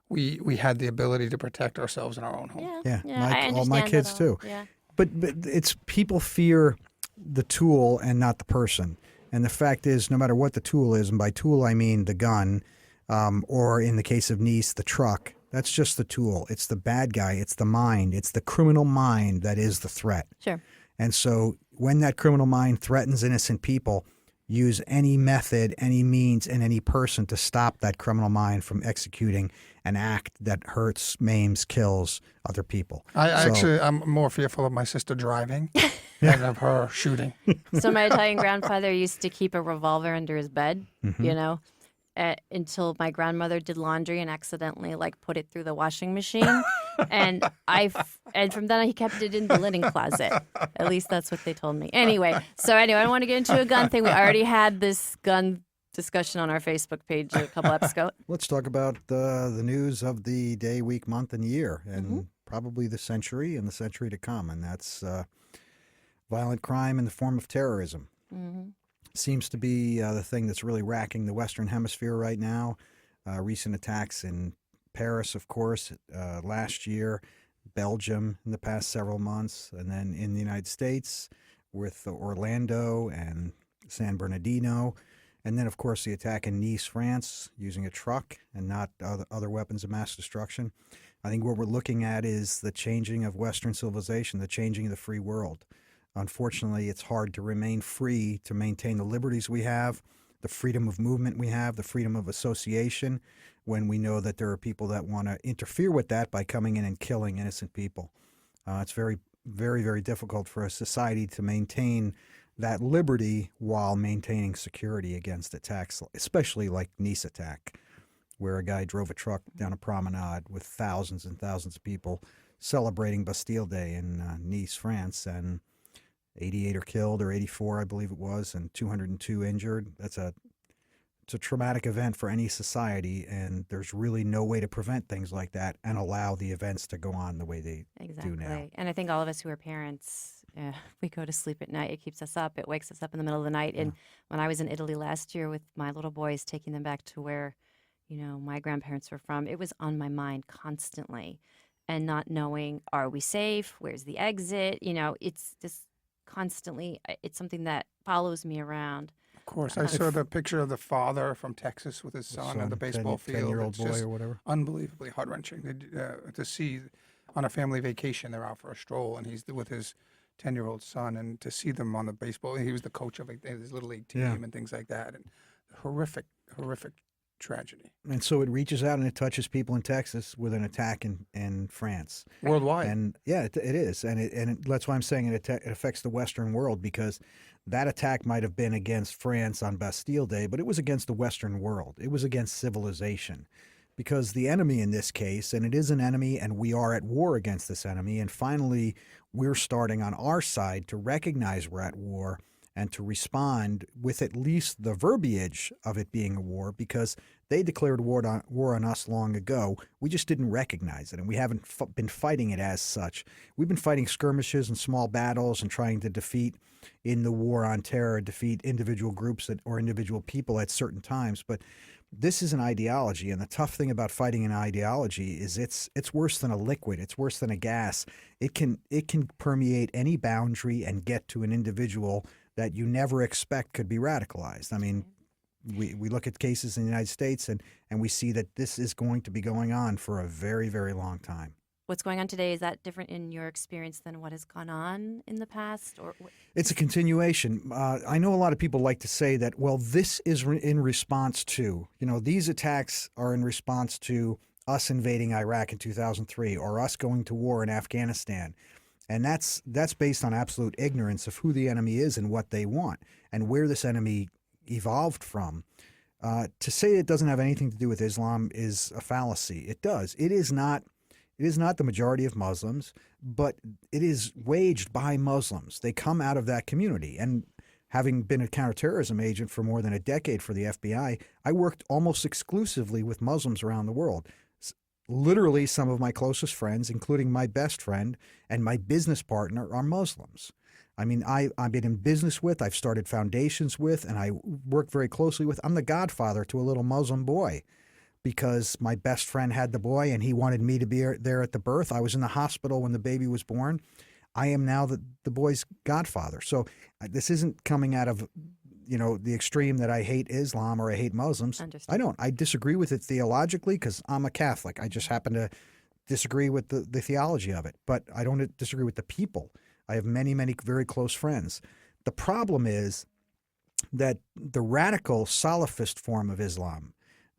we had the ability to protect ourselves in our own home. Yeah, I all my understand kids that all. too. Yeah. But it's people fear the tool and not the person. And the fact is, no matter what the tool is, and by tool I mean the gun, or in the case of Nice, the truck, that's just the tool. It's the bad guy. It's the mind. It's the criminal mind that is the threat. Sure. And so when that criminal mind threatens innocent people, use any method, any means, and any person to stop that criminal mind from executing an act that hurts, maims, kills other people. I'm more fearful of my sister driving than of her shooting. So my Italian grandfather used to keep a revolver under his bed, until my grandmother did laundry and accidentally put it through the washing machine, and from then on he kept it in the linen closet. At least that's what they told me. Anyway, I don't want to get into a gun thing. We already had this gun discussion on our Facebook page a couple episodes ago. Let's talk about the news of the day, week, month, and year, and probably the century and the century to come, and that's violent crime in the form of terrorism. seems to be the thing that's really racking the Western Hemisphere right now. Recent attacks in Paris, of course, last year, Belgium in the past several months, and then in the United States with Orlando and San Bernardino. And then, of course, the attack in Nice, France, using a truck and not other weapons of mass destruction. I think what we're looking at is the changing of Western civilization, the changing of the free world. Unfortunately, it's hard to remain free, to maintain the liberties we have, the freedom of movement we have, the freedom of association, when we know that there are people that want to interfere with that by coming in and killing innocent people. It's very, very, very difficult for a society to maintain that liberty while maintaining security against attacks, especially like Nice attack, where a guy drove a truck down a promenade with thousands and thousands of people celebrating Bastille Day in Nice, France, and 88 are killed, or 84, I believe it was, and 202 injured. It's a traumatic event for any society, and there's really no way to prevent things like that and allow the events to go on the way they do now. Exactly. And I think all of us who are parents, we go to sleep at night. It keeps us up. It wakes us up in the middle of the night. And when I was in Italy last year with my little boys, taking them back to where, my grandparents were from, it was on my mind constantly. And not knowing, are we safe? Where's the exit? It's just constantly, it's something that follows me around. Of course, I saw the picture of the father from Texas with his son at the baseball field. 10-year-old It's boy just or whatever. unbelievably heart-wrenching to see on a family vacation. They're out for a stroll, and he's with his 10-year-old son, and to see them on the baseball. He was the coach of his little league team and things like that. And horrific, horrific tragedy. And so it reaches out and it touches people in Texas with an attack in France. Worldwide. And yeah, it is. And that's why I'm saying it affects the Western world, because that attack might have been against France on Bastille Day, but it was against the Western world. It was against civilization. Because the enemy in this case, and it is an enemy, and we are at war against this enemy, and finally we're starting on our side to recognize we're at war and to respond with at least the verbiage of it being a war, because they declared war on us long ago. We just didn't recognize it, and we haven't been fighting it as such. We've been fighting skirmishes and small battles and trying to defeat, in the war on terror, defeat individual groups or individual people at certain times. But this is an ideology, and the tough thing about fighting an ideology is it's worse than a liquid. It's worse than a gas. It can permeate any boundary and get to an individual that you never expect could be radicalized. I mean, we look at cases in the United States and we see that this is going to be going on for a very, very long time. What's going on today, is that different in your experience than what has gone on in the past? Or It's a continuation. I know a lot of people like to say that, well, this is in response to, these attacks are in response to us invading Iraq in 2003 or us going to war in Afghanistan. And that's based on absolute ignorance of who the enemy is and what they want and where this enemy evolved from. To say it doesn't have anything to do with Islam is a fallacy. It does. It is not the majority of Muslims, but it is waged by Muslims. They come out of that community. And having been a counterterrorism agent for more than a decade for the FBI, I worked almost exclusively with Muslims around the world. Literally, some of my closest friends, including my best friend and my business partner, are Muslims. I mean, I've been in business with, I've started foundations with, and I work very closely with. I'm the godfather to a little Muslim boy because my best friend had the boy and he wanted me to be there at the birth. I was in the hospital when the baby was born. I am now the boy's godfather. So this isn't coming out of the extreme that I hate Islam or I hate Muslims. Understood. I don't. I disagree with it theologically because I'm a Catholic. I just happen to disagree with the theology of it. But I don't disagree with the people. I have many, many very close friends. The problem is that the radical Salafist form of Islam,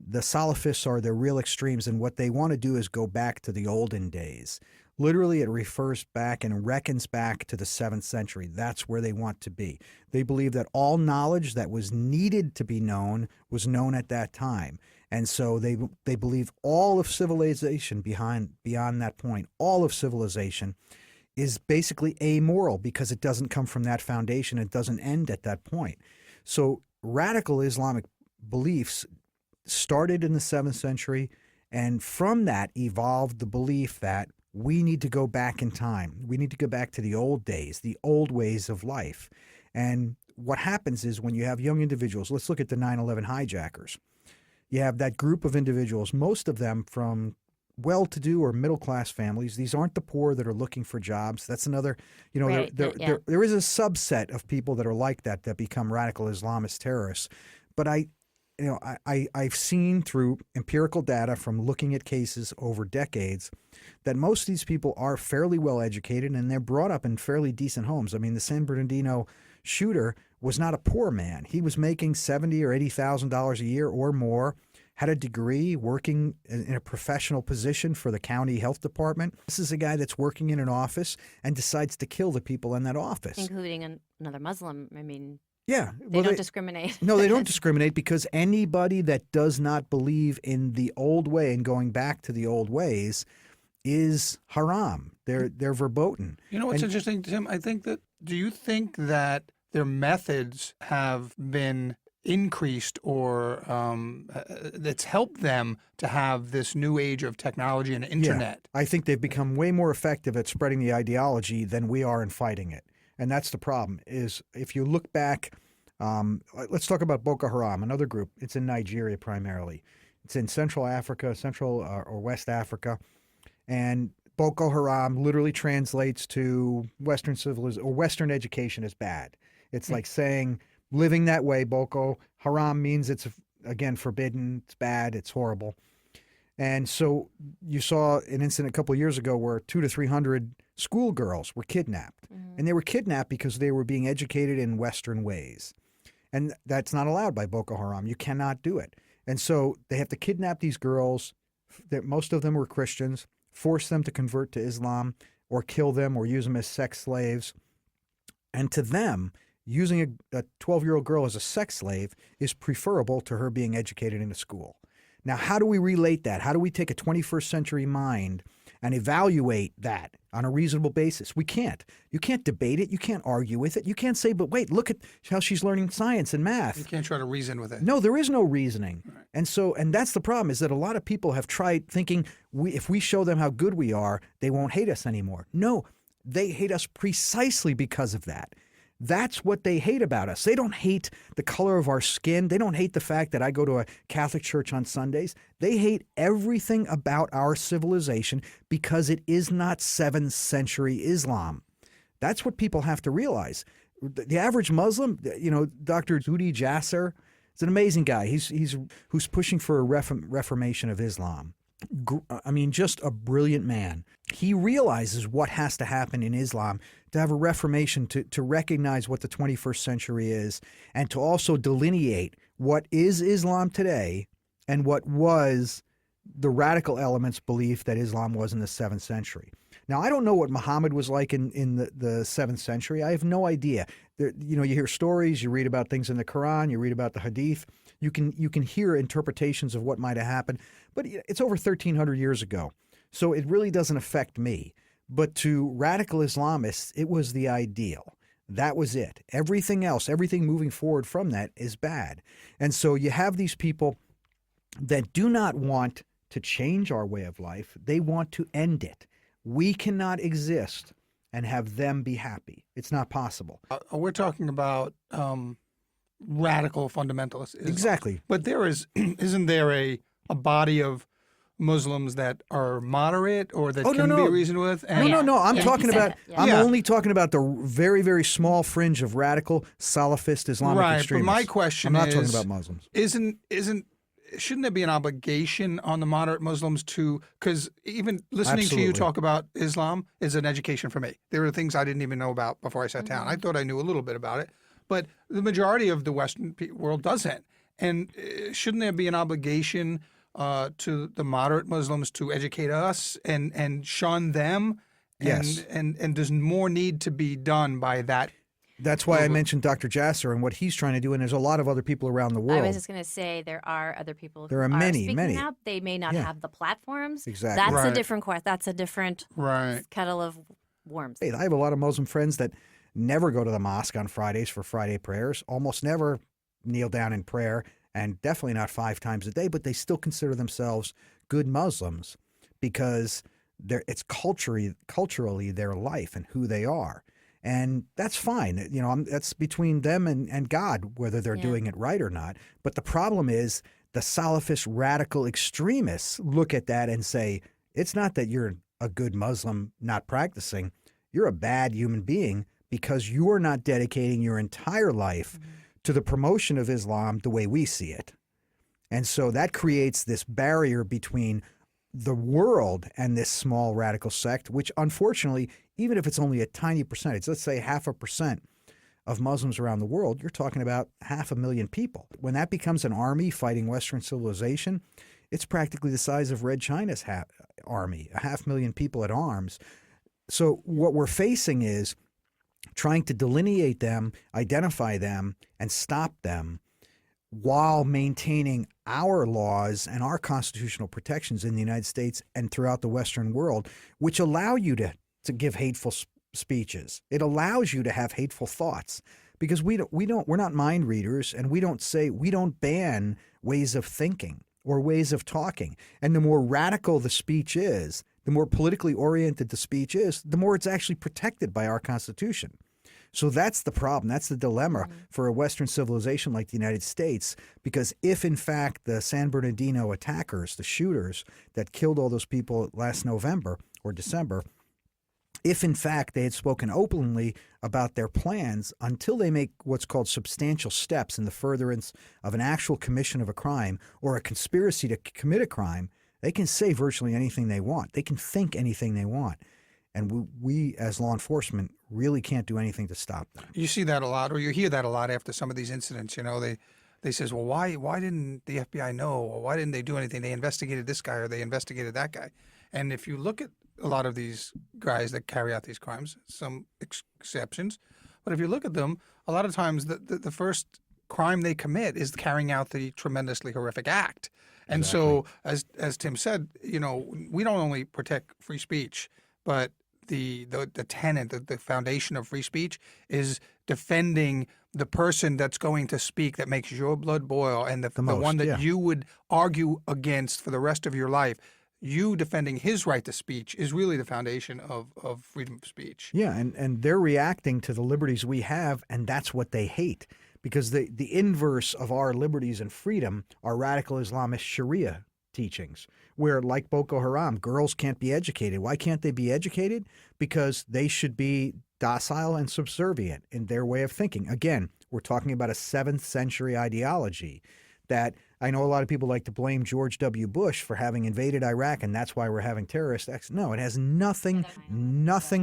the Salafists are the real extremes, and what they want to do is go back to the olden days. Literally, it refers back and reckons back to the 7th century. That's where they want to be. They believe that all knowledge that was needed to be known was known at that time. And so they believe all of civilization beyond that point, all of civilization is basically amoral because it doesn't come from that foundation. It doesn't end at that point. So radical Islamic beliefs started in the 7th century, and from that evolved the belief that we need to go back in time. We need to go back to the old days, the old ways of life. And what happens is when you have young individuals, let's look at the 9/11 hijackers. You have that group of individuals, most of them from well-to-do or middle-class families. These aren't the poor that are looking for jobs. That's another, Right, yeah. there is a subset of people that are like that become radical Islamist terrorists. But I've seen through empirical data from looking at cases over decades that most of these people are fairly well educated and they're brought up in fairly decent homes. I mean, the San Bernardino shooter was not a poor man. He was making $70,000 or $80,000 a year or more, had a degree, working in a professional position for the county health department. This is a guy that's working in an office and decides to kill the people in that office. Including another Muslim. I mean, Yeah. they don't discriminate. No, they don't discriminate because anybody that does not believe in the old way and going back to the old ways is haram. They're verboten. You know what's interesting, Tim? Do you think that their methods have been increased or that's helped them to have this new age of technology and internet? I think they've become way more effective at spreading the ideology than we are in fighting it. And that's the problem is if you look back, let's talk about Boko Haram, another group. It's in Nigeria primarily. It's in Central Africa, or West Africa. And Boko Haram literally translates to Western civilization or Western education is bad. It's like saying living that way, Boko Haram means it's, again, forbidden, it's bad, it's horrible. And so you saw an incident a couple of years ago where 200 to 300 schoolgirls were kidnapped. And they were kidnapped because they were being educated in Western ways. And that's not allowed by Boko Haram. You cannot do it. And so they have to kidnap these girls, that most of them were Christians, force them to convert to Islam or kill them or use them as sex slaves. And to them, using a 12-year-old girl as a sex slave is preferable to her being educated in a school. Now, how do we relate that? How do we take a 21st century mind and evaluate that on a reasonable basis? We can't. You can't debate it. You can't argue with it. You can't say, but wait, look at how she's learning science and math. You can't try to reason with it. No, there is no reasoning. Right. And that's the problem is that a lot of people have tried thinking if we show them how good we are, they won't hate us anymore. No, they hate us precisely because of that. That's what they hate about us. They don't hate the color of our skin. They don't hate the fact that I go to a Catholic church on Sundays. They hate everything about our civilization because it is not 7th century Islam. That's what people have to realize. The average Muslim, Dr. Zuhdi Jasser, is an amazing guy. Who's pushing for a reformation of Islam. I mean, just a brilliant man. He realizes what has to happen in Islam to have a reformation, to recognize what the 21st century is, and to also delineate what is Islam today and what was the radical elements' belief that Islam was in the 7th century. Now, I don't know what Muhammad was like in the 7th century. I have no idea. You hear stories, you read about things in the Quran, you read about the Hadith. You can hear interpretations of what might have happened, but it's over 1,300 years ago. So it really doesn't affect me. But to radical Islamists, it was the ideal. That was it. Everything else, everything moving forward from that is bad. And so you have these people that do not want to change our way of life. They want to end it. We cannot exist and have them be happy. It's not possible. We're talking about radical fundamentalists. Exactly. But isn't there a body of Muslims that are moderate or that can be reasoned with? And, No. I'm talking about. Yeah. I'm only talking about the very, very small fringe of radical Salafist Islamic extremists. But my question I'm not talking about Muslims. Shouldn't there be an obligation on the moderate Muslims because even listening to you Absolutely. talk about Islam is an education for me. There are things I didn't even know about before I sat down. I thought I knew a little bit about it, but the majority of the Western world doesn't. And shouldn't there be an obligation to the moderate Muslims to educate us and shun them? Yes. And does more need to be done by that? That's why I mentioned Dr. Jasser and what he's trying to do, and there's a lot of other people around the I world. was just going to say there are other people There who are many, speaking many. out. They may not Yeah. have the platforms. Exactly. That's Right. a different That's a different Right. kettle of worms. Hey, I have a lot of Muslim friends that never go to the mosque on Fridays for Friday prayers, almost never kneel down in prayer, and definitely not 5 times a day, but they still consider themselves good Muslims because it's culturally their life and who they are. And that's fine. You know, that's between them and God, whether they're Yeah. doing it right or not. But the problem is the Salafist radical extremists look at that and say, it's not that you're a good Muslim not practicing. You're a bad human being because you're not dedicating your entire life to the promotion of Islam the way we see it. And so that creates this barrier between the world and this small radical sect, which unfortunately, even if it's only a tiny percentage, let's say 0.5% of Muslims around the world, you're talking about 500,000 people. When that becomes an army fighting Western civilization, it's practically the size of Red China's army, 500,000 people at arms. So what we're facing is trying to delineate them, identify them, and stop them while maintaining our laws and our constitutional protections in the United States and throughout the Western world, which allow you to give hateful speeches. It allows you to have hateful thoughts because we're not mind readers, and we don't ban ways of thinking or ways of talking. And the more radical the speech is, the more politically oriented the speech is, the more it's actually protected by our Constitution. So that's the problem. That's the dilemma for a Western civilization like the United States, because if, in fact, the San Bernardino attackers, the shooters that killed all those people last November or December, if, in fact, they had spoken openly about their plans until they make what's called substantial steps in the furtherance of an actual commission of a crime or a conspiracy to commit a crime, they can say virtually anything they want. They can think anything they want. And we as law enforcement, really can't do anything to stop them. You see that a lot, or you hear that a lot after some of these incidents. You know, they says, well, why didn't the FBI know, or why didn't they do anything? They investigated this guy or they investigated that guy. And if you look at a lot of these guys that carry out these crimes, some exceptions, but if you look at them, a lot of times the first crime they commit is carrying out the tremendously horrific act. And so, as Tim said, you know, we don't only protect free speech, but the tenet, the foundation of free speech is defending the person that's going to speak that makes your blood boil, and the one that you would argue against for the rest of your life. You defending his right to speech is really the foundation of freedom of speech. Yeah, and they're reacting to the liberties we have, and that's what they hate. Because the inverse of our liberties and freedom are radical Islamist Sharia teachings, where, like Boko Haram, girls can't be educated. Why can't they be educated? Because they should be docile and subservient in their way of thinking. Again, we're talking about a 7th century ideology that I know a lot of people like to blame George W. Bush for having invaded Iraq, and that's why we're having terrorist acts. No, it has nothing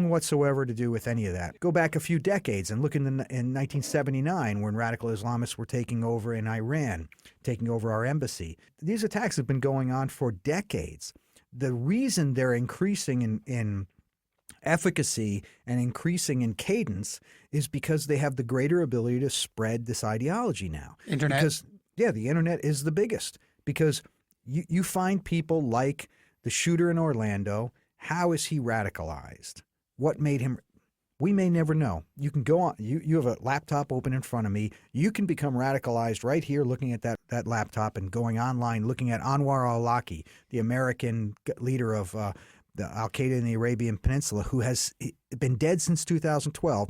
whatsoever to do with any of that. Go back a few decades and look in 1979 when radical Islamists were taking over in Iran, taking over our embassy. These attacks have been going on for decades. The reason they're increasing in efficacy and increasing in cadence is because they have the greater ability to spread this ideology now. Internet? Because, yeah, the internet is the biggest, because you find people like the shooter in Orlando. How is he radicalized? What made him? We may never know. You can go on. You have a laptop open in front of me. You can become radicalized right here looking at that laptop and going online looking at Anwar al-Awlaki, the American leader of the Al-Qaeda in the Arabian Peninsula, who has been dead since 2012,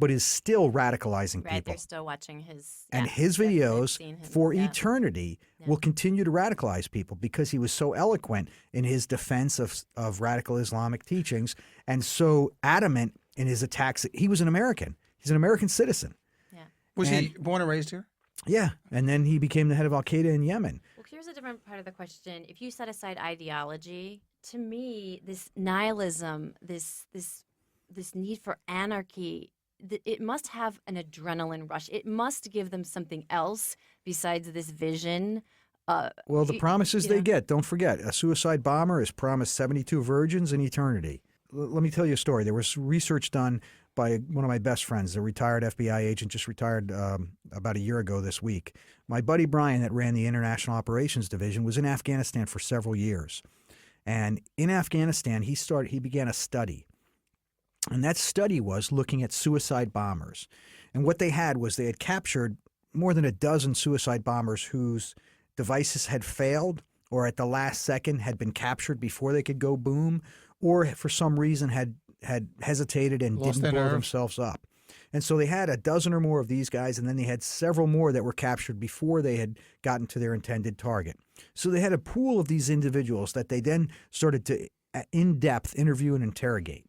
but is still radicalizing Right, people. they're still watching his And his I've videos seen him, for yeah. eternity will continue to radicalize people because he was so eloquent in his defense of radical Islamic teachings and so adamant in his attacks. He was an American. He's an American citizen. Yeah. Was he born and raised here? Yeah. And then he became the head of Al-Qaeda in Yemen. Well, here's a different part of the question. If you set aside ideology, to me, this nihilism, this need for anarchy, it must have an adrenaline rush. It must give them something else besides this vision. Well, the promises you they know. get, don't forget, a suicide bomber is promised 72 virgins in eternity. Let me tell you a story. There was research done by one of my best friends, a retired FBI agent, just retired about a year ago this week. My buddy Brian, that ran the International Operations Division, was in Afghanistan for several years. And in Afghanistan, he began a study. And that study was looking at suicide bombers. And what they had was they had captured more than a dozen suicide bombers whose devices had failed or at the last second had been captured before they could go boom, or for some reason had had hesitated and Lost didn't their blow nerve. themselves up. And so they had a dozen or more of these guys, and then they had several more that were captured before they had gotten to their intended target. So they had a pool of these individuals that they then started to in-depth interview and interrogate.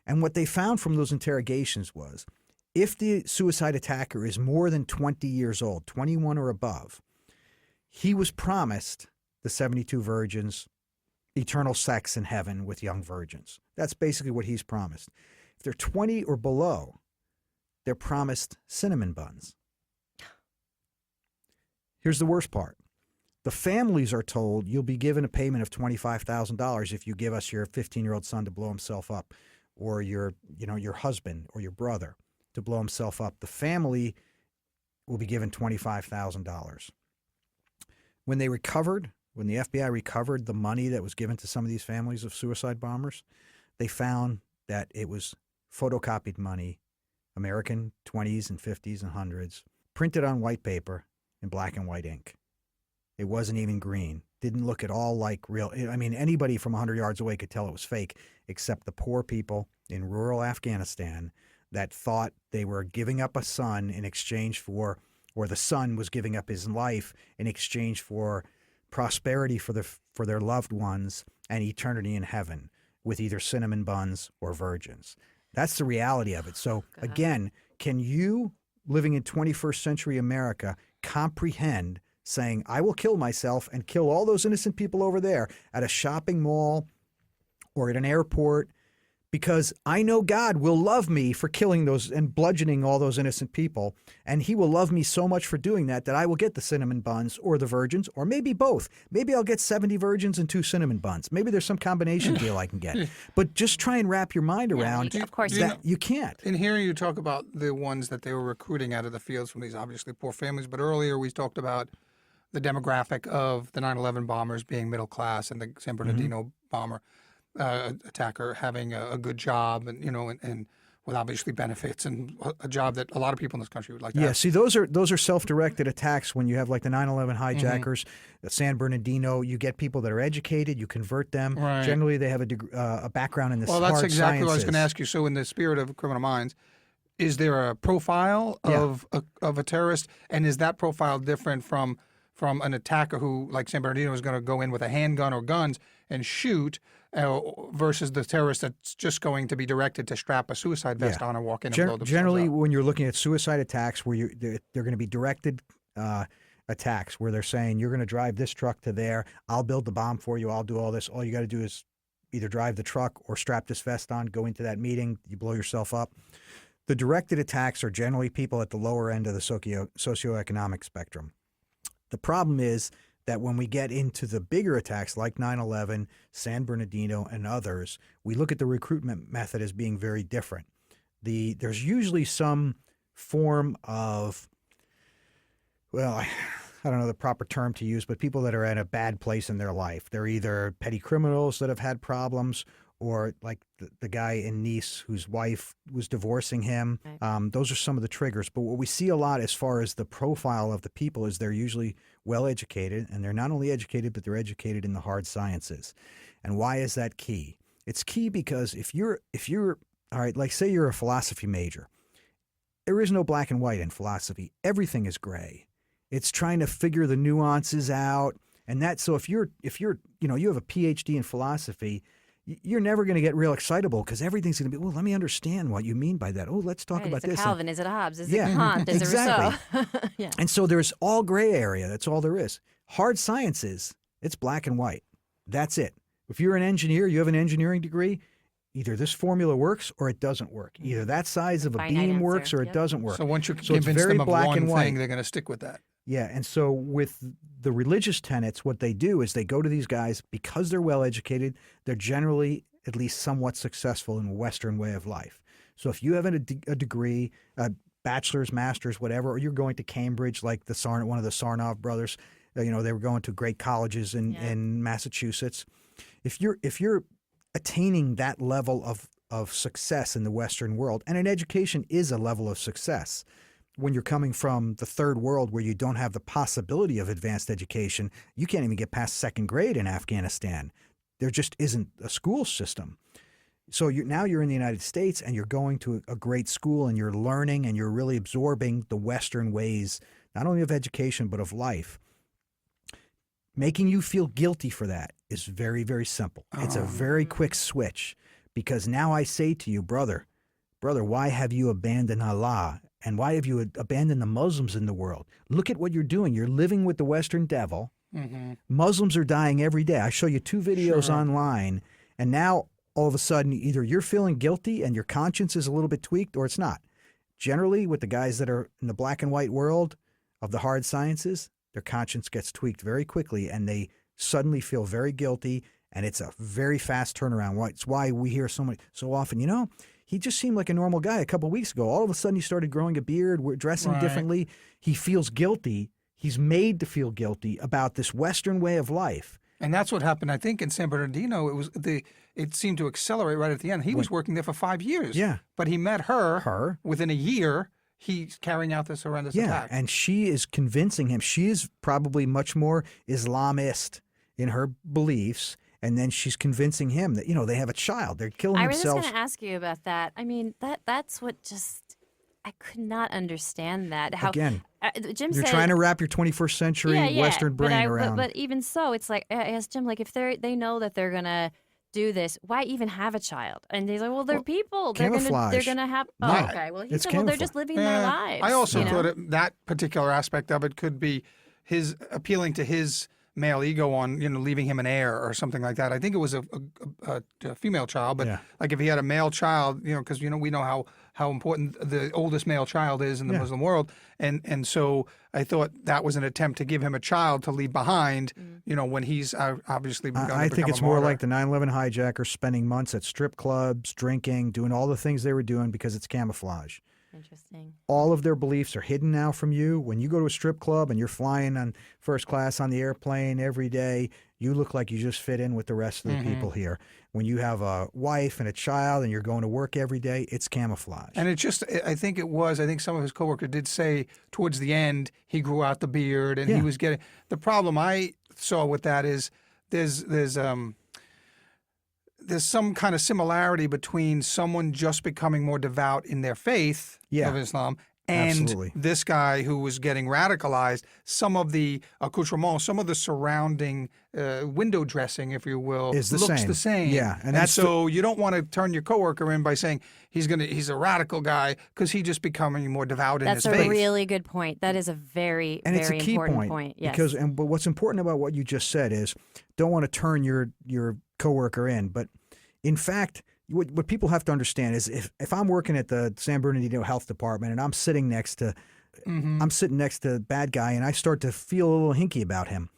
And what they found from those interrogations was, if the suicide attacker is more than 20 years old, 21 or above, he was promised the 72 virgins, eternal sex in heaven with young virgins. That's basically what he's promised. If they're 20 or below, they're promised cinnamon buns. Here's the worst part. The families are told you'll be given a payment of $25,000 if you give us your 15-year-old son to blow himself up, or your husband or your brother to blow himself up. The family will be given $25,000. When the FBI recovered the money that was given to some of these families of suicide bombers, they found that it was photocopied money, American 20s and 50s and 100s, printed on white paper in black and white ink. It wasn't even green. Didn't look at all like real. I mean, anybody from 100 yards away could tell it was fake, except the poor people in rural Afghanistan that thought they were giving up a son in exchange for, or the son was giving up his life in exchange for prosperity for their loved ones and eternity in heaven with either cinnamon buns or virgins. That's the reality of it. So again, can you, living in 21st century America, comprehend saying, I will kill myself and kill all those innocent people over there at a shopping mall or at an airport, because I know God will love me for killing those and bludgeoning all those innocent people, and he will love me so much for doing that I will get the cinnamon buns or the virgins, or maybe both. Maybe I'll get 70 virgins and 2 cinnamon buns. Maybe there's some combination deal I can get. But just try and wrap your mind around of course that you can't. In hearing you talk about the ones that they were recruiting out of the fields from these obviously poor families, but earlier we talked about the demographic of the 9/11 bombers being middle class and the San Bernardino bomber attacker having a good job and with obviously benefits and a job that a lot of people in this country would like to Yeah, have. see, those are self-directed attacks. When you have like the 9/11 hijackers, the San Bernardino, you get people that are educated, you convert them. Right. Generally, they have a background in the Well, hard that's exactly what I was going to sciences. ask you. So in the spirit of Criminal Minds, is there a profile of a terrorist, and is that profile different from an attacker who, like San Bernardino, is going to go in with a handgun or guns and shoot, versus the terrorist that's just going to be directed to strap a suicide vest on and walk in and blow themselves Generally, up? when you're looking at suicide attacks, where they're going to be directed attacks, where they're saying you're going to drive this truck to there, I'll build the bomb for you, I'll do all this. All you got to do is either drive the truck or strap this vest on, go into that meeting, you blow yourself up. The directed attacks are generally people at the lower end of the socioeconomic spectrum. The problem is that when we get into the bigger attacks like 9/11, San Bernardino, and others, we look at the recruitment method as being very different. There's usually some form of, well, I don't know the proper term to use, but people that are at a bad place in their life. They're either petty criminals that have had problems, or like the guy in Nice whose wife was divorcing him. Right. Those are some of the triggers. But what we see a lot as far as the profile of the people is they're usually well-educated, and they're not only educated, but they're educated in the hard sciences. And why is that key? It's key because if you're all right, like say you're a philosophy major, there is no black and white in philosophy. Everything is gray. It's trying to figure the nuances out. And so if you have a PhD in philosophy, you're never going to get real excitable because everything's going to be, well, let me understand what you mean by that. Oh, let's talk about Is it this. Calvin? Is it Hobbes? Is Yeah, it Kant? Is exactly. it Rousseau? Yeah. And so there's all gray area. That's all there is. Hard sciences, it's black and white. That's it. If you're an engineer, you have an engineering degree, either this formula works or it doesn't work. Either that size of a Finite beam answer. works or it Yep. doesn't work. So once you So it's convince very them of black one and thing, white. they're going to stick with that. Yeah, and so with the religious tenets, what they do is they go to these guys because they're well educated. They're generally at least somewhat successful in a Western way of life. So if you have a degree, a bachelor's, master's, whatever, or you're going to Cambridge, like one of the Sarnoff brothers, they were going to great colleges in Massachusetts. If you're attaining that level of success in the Western world, and an education is a level of success. When you're coming from the third world where you don't have the possibility of advanced education, you can't even get past second grade in Afghanistan. There just isn't a school system. So now you're in the United States and you're going to a great school and you're learning and you're really absorbing the Western ways, not only of education, but of life. Making you feel guilty for that is very, very simple. It's a very quick switch, because now I say to you, brother, why have you abandoned Allah? And why have you abandoned the Muslims in the world? Look at what you're doing. You're living with the Western devil. Mm-hmm. Muslims are dying every day. I show you 2 videos Sure. online, and now all of a sudden either you're feeling guilty and your conscience is a little bit tweaked, or it's not. Generally, with the guys that are in the black and white world of the hard sciences, their conscience gets tweaked very quickly and they suddenly feel very guilty, and it's a very fast turnaround. It's why we hear so often, he just seemed like a normal guy a couple of weeks ago. All of a sudden he started growing a beard, we're dressing Right. differently. He feels guilty. He's made to feel guilty about this Western way of life. And that's what happened, I think, in San Bernardino. It seemed to accelerate right at the end. He was working there for 5 years. Yeah. But he met her. Her. Within a year, he's carrying out this horrendous Yeah, attack. and she is convincing him. She is probably much more Islamist in her beliefs, and then she's convincing him that they have a child. They're killing I was just themselves. going to ask you about that. I mean, that's what just I could not understand that. How Again, Jim You're said, trying to wrap your 21st century Western brain around. But even so, it's like I asked Jim, like if they know that they're gonna do this, why even have a child? And he's like, well, they're people. They're camouflage. gonna have. Oh, No, okay. Well, he it's said, well, they're just living their lives. I also you know? thought that particular aspect of it could be his appealing to his male ego on leaving him an heir or something like that. I think it was a female child, but Yeah. like if he had a male child, because we know how important the oldest male child is in the Muslim world, and so I thought that was an attempt to give him a child to leave behind, when he's obviously going to I think become it's a more martyr. like the 9/11 hijackers spending months at strip clubs, drinking, doing all the things they were doing because it's camouflage. Interesting. All of their beliefs are hidden now from you. When you go to a strip club and you're flying on first class on the airplane every day, you look like you just fit in with the rest of the people here. When you have a wife and a child and you're going to work every day, it's camouflage. And I think some of his coworkers did say towards the end he grew out the beard and Yeah. he was getting. The problem I saw with that is there's some kind of similarity between someone just becoming more devout in their faith Yeah. of Islam and Absolutely. this guy who was getting radicalized. Some of the accoutrements, some of the surrounding window dressing, if you will, Is the looks same. the same. Yeah, and and that's so you don't want to turn your coworker in by saying he's a radical guy because he's just becoming more devout in That's his a faith. really good point. That is a very, And it's very a key important point. Yes. But what's important about what you just said is don't want to turn your coworker in. But in fact, what people have to understand is if I'm working at the San Bernardino Health Department and I'm sitting next to bad guy and I start to feel a little hinky about him.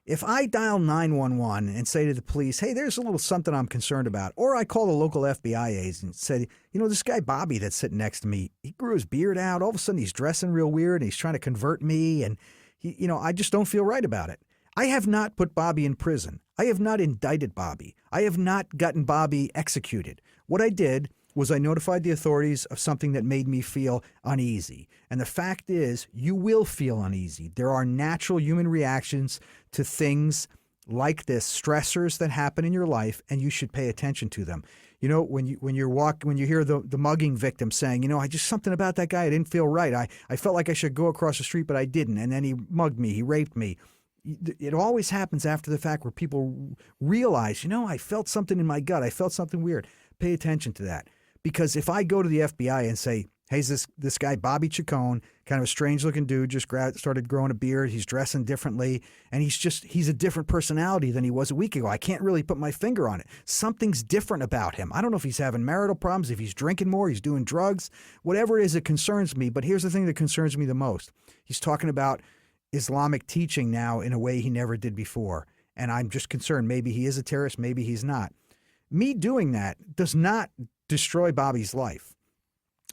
If I dial 911 and say to the police, hey, there's a little something I'm concerned about, or I call the local FBI agent and say, this guy Bobby that's sitting next to me, he grew his beard out. All of a sudden he's dressing real weird and he's trying to convert me. And, I just don't feel right about it. I have not put Bobby in prison. I have not indicted Bobby. I have not gotten Bobby executed. What I did was I notified the authorities of something that made me feel uneasy. And the fact is, you will feel uneasy. There are natural human reactions to things like this, stressors that happen in your life, and you should pay attention to them. When you hear the mugging victim saying, I just something about that guy, I didn't feel right. I felt like I should go across the street, but I didn't. And then he mugged me, he raped me. It always happens after the fact where people realize, I felt something in my gut. I felt something weird. Pay attention to that. Because if I go to the FBI and say, hey, this guy, Bobby Chacon, kind of a strange looking dude, just started growing a beard. He's dressing differently. And he's a different personality than he was a week ago. I can't really put my finger on it. Something's different about him. I don't know if he's having marital problems, if he's drinking more, he's doing drugs, whatever it is, it concerns me. But here's the thing that concerns me the most. He's talking about Islamic teaching now in a way he never did before. And I'm just concerned. Maybe he is a terrorist. Maybe he's not. Me doing that does not destroy Bobby's life.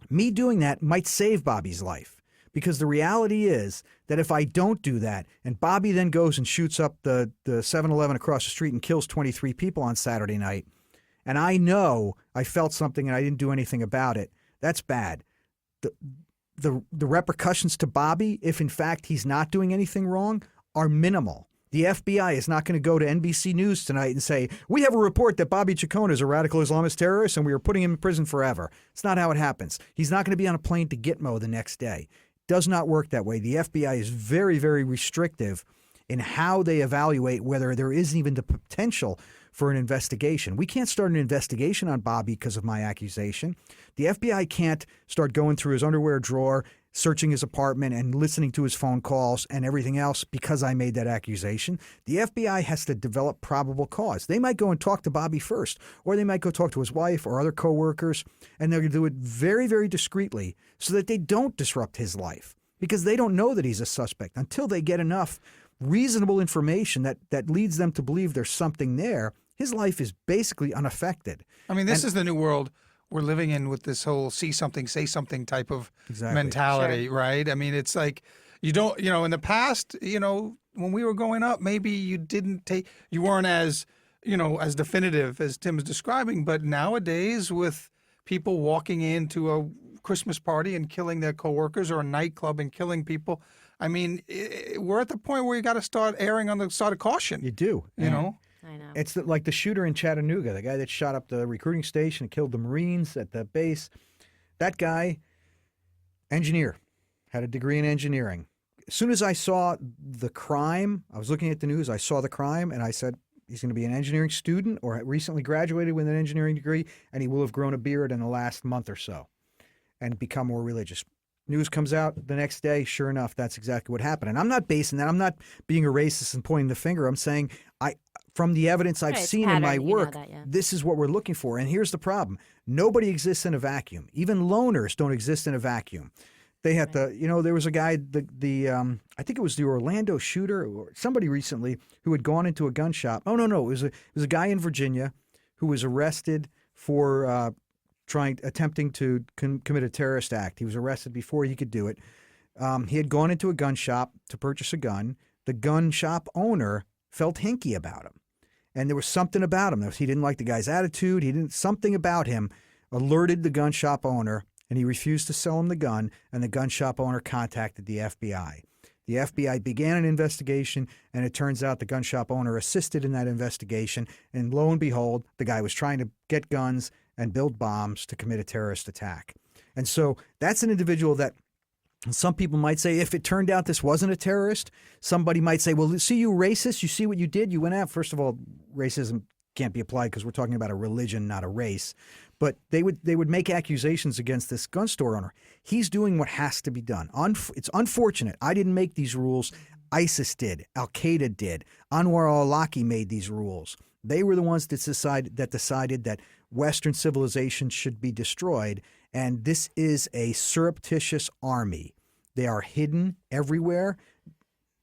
Me doing that might save Bobby's life, because the reality is that if I don't do that and Bobby then goes and shoots up the 7-Eleven across the street and kills 23 people on Saturday night, and I know I felt something and I didn't do anything about it, that's bad. The repercussions to Bobby, if in fact he's not doing anything wrong, are minimal. The FBI is not going to go to NBC News tonight and say, we have a report that Bobby Chacon is a radical Islamist terrorist and we are putting him in prison forever. It's not how it happens. He's not going to be on a plane to Gitmo the next day. It does not work that way. The FBI is very, very restrictive in how they evaluate whether there is even the potential for an investigation. We can't start an investigation on Bobby because of my accusation. The FBI can't start going through his underwear drawer, searching his apartment and listening to his phone calls and everything else because I made that accusation. The FBI has to develop probable cause. They might go and talk to Bobby first, or they might go talk to his wife or other coworkers, and they're going to do it very, very discreetly so that they don't disrupt his life because they don't know that he's a suspect until they get enough reasonable information that leads them to believe there's something there. His life is basically unaffected. I mean, this is the new world we're living in with this whole see something, say something type of Exactly. mentality, right? I mean, it's like you don't, in the past, when we were growing up, maybe you weren't as, as definitive as Tim's describing, but nowadays with people walking into a Christmas party and killing their coworkers or a nightclub and killing people, I mean, we're at the point where you got to start erring on the side of caution, You do. you know? I know. It's like the shooter in Chattanooga, the guy that shot up the recruiting station and killed the Marines at the base. That guy, engineer, had a degree in engineering. As soon as I saw the crime, I was looking at the news, I saw the crime, and I said, he's going to be an engineering student or recently graduated with an engineering degree, and he will have grown a beard in the last month or so and become more religious. News comes out the next day, sure enough, that's exactly what happened. And I'm not basing that, I'm not being a racist and pointing the finger. I'm saying from the evidence I've Right, it's seen in my pattern, you know work, that, yeah. this is what we're looking for. And here's the problem. Nobody exists in a vacuum. Even loners don't exist in a vacuum. They have to, there was a guy, I think it was the Orlando shooter or somebody recently who had gone into a gun shop. Oh, no, it was a guy in Virginia who was arrested for attempting to commit a terrorist act. He was arrested before he could do it. He had gone into a gun shop to purchase a gun. The gun shop owner felt hinky about him. And there was something about him. He didn't like the guy's attitude. Something about him alerted the gun shop owner, and he refused to sell him the gun, and the gun shop owner contacted the FBI. The FBI began an investigation, and it turns out the gun shop owner assisted in that investigation, and lo and behold, the guy was trying to get guns and build bombs to commit a terrorist attack. And so that's an individual that some people might say, if it turned out this wasn't a terrorist, somebody might say, well, see, you racist, you see what you did? You went out. First of all, racism can't be applied because we're talking about a religion, not a race. But they would make accusations against this gun store owner. He's doing what has to be done. It's unfortunate. I didn't make these rules. ISIS did. Al-Qaeda did. Anwar al-Awlaki made these rules. They were the ones that decided that Western civilization should be destroyed. And this is a surreptitious army. They are hidden everywhere.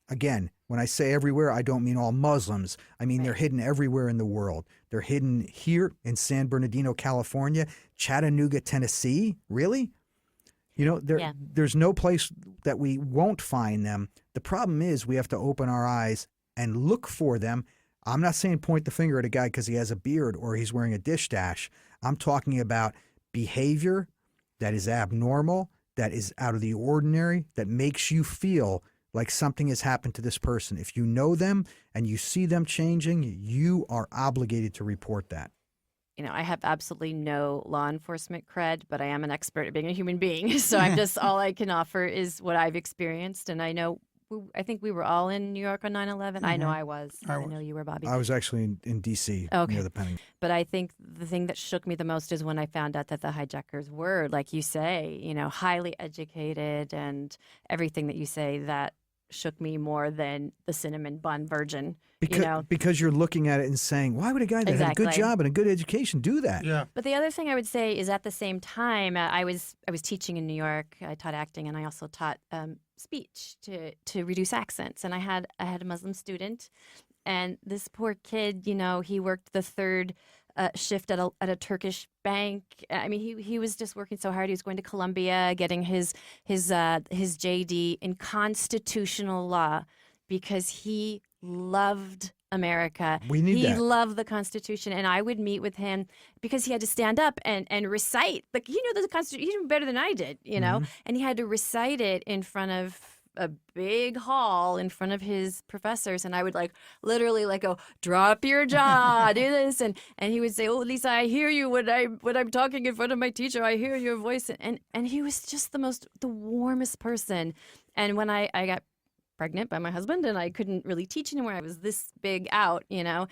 Again, when I say everywhere, I don't mean all Muslims. I mean they're hidden everywhere in the world. They're hidden here in San Bernardino, California, Chattanooga, Tennessee. Really? There's no place that we won't find them. The problem is we have to open our eyes and look for them. I'm not saying point the finger at a guy because he has a beard or he's wearing a dish dash. I'm talking about behavior that is abnormal, that is out of the ordinary, that makes you feel like something has happened to this person. If you know them and you see them changing, you are obligated to report that. I have absolutely no law enforcement cred, but I am an expert at being a human being. So I'm just, all I can offer is what I've experienced. And I know, I think we were all in New York on 9/11. I know I was. I know you were, Bobby. I was actually in D.C. near the Pentagon. But I think the thing that shook me the most is when I found out that the hijackers were, like you say, highly educated, and everything that you say that shook me more than the cinnamon bun virgin. Because you're looking at it and saying, why would a guy that had a good job and a good education do that? Yeah. But the other thing I would say is at the same time, I was teaching in New York. I taught acting, and I also taught speech to reduce accents. And I had a Muslim student, and this poor kid, he worked the third shift at a Turkish bank. I mean, he was just working so hard. He was going to Columbia, getting his JD in constitutional law because he loved America. He loved the Constitution, and I would meet with him because he had to stand up and recite. Like, he knew the Constitution better than I did, and he had to recite it in front of a big hall in front of his professors, and I would like literally like go, drop your jaw, do this, and he would say, oh, Lisa, I hear you when I'm talking in front of my teacher, I hear your voice, and he was just the warmest person. And when I got pregnant by my husband and I couldn't really teach anymore, I was this big out, and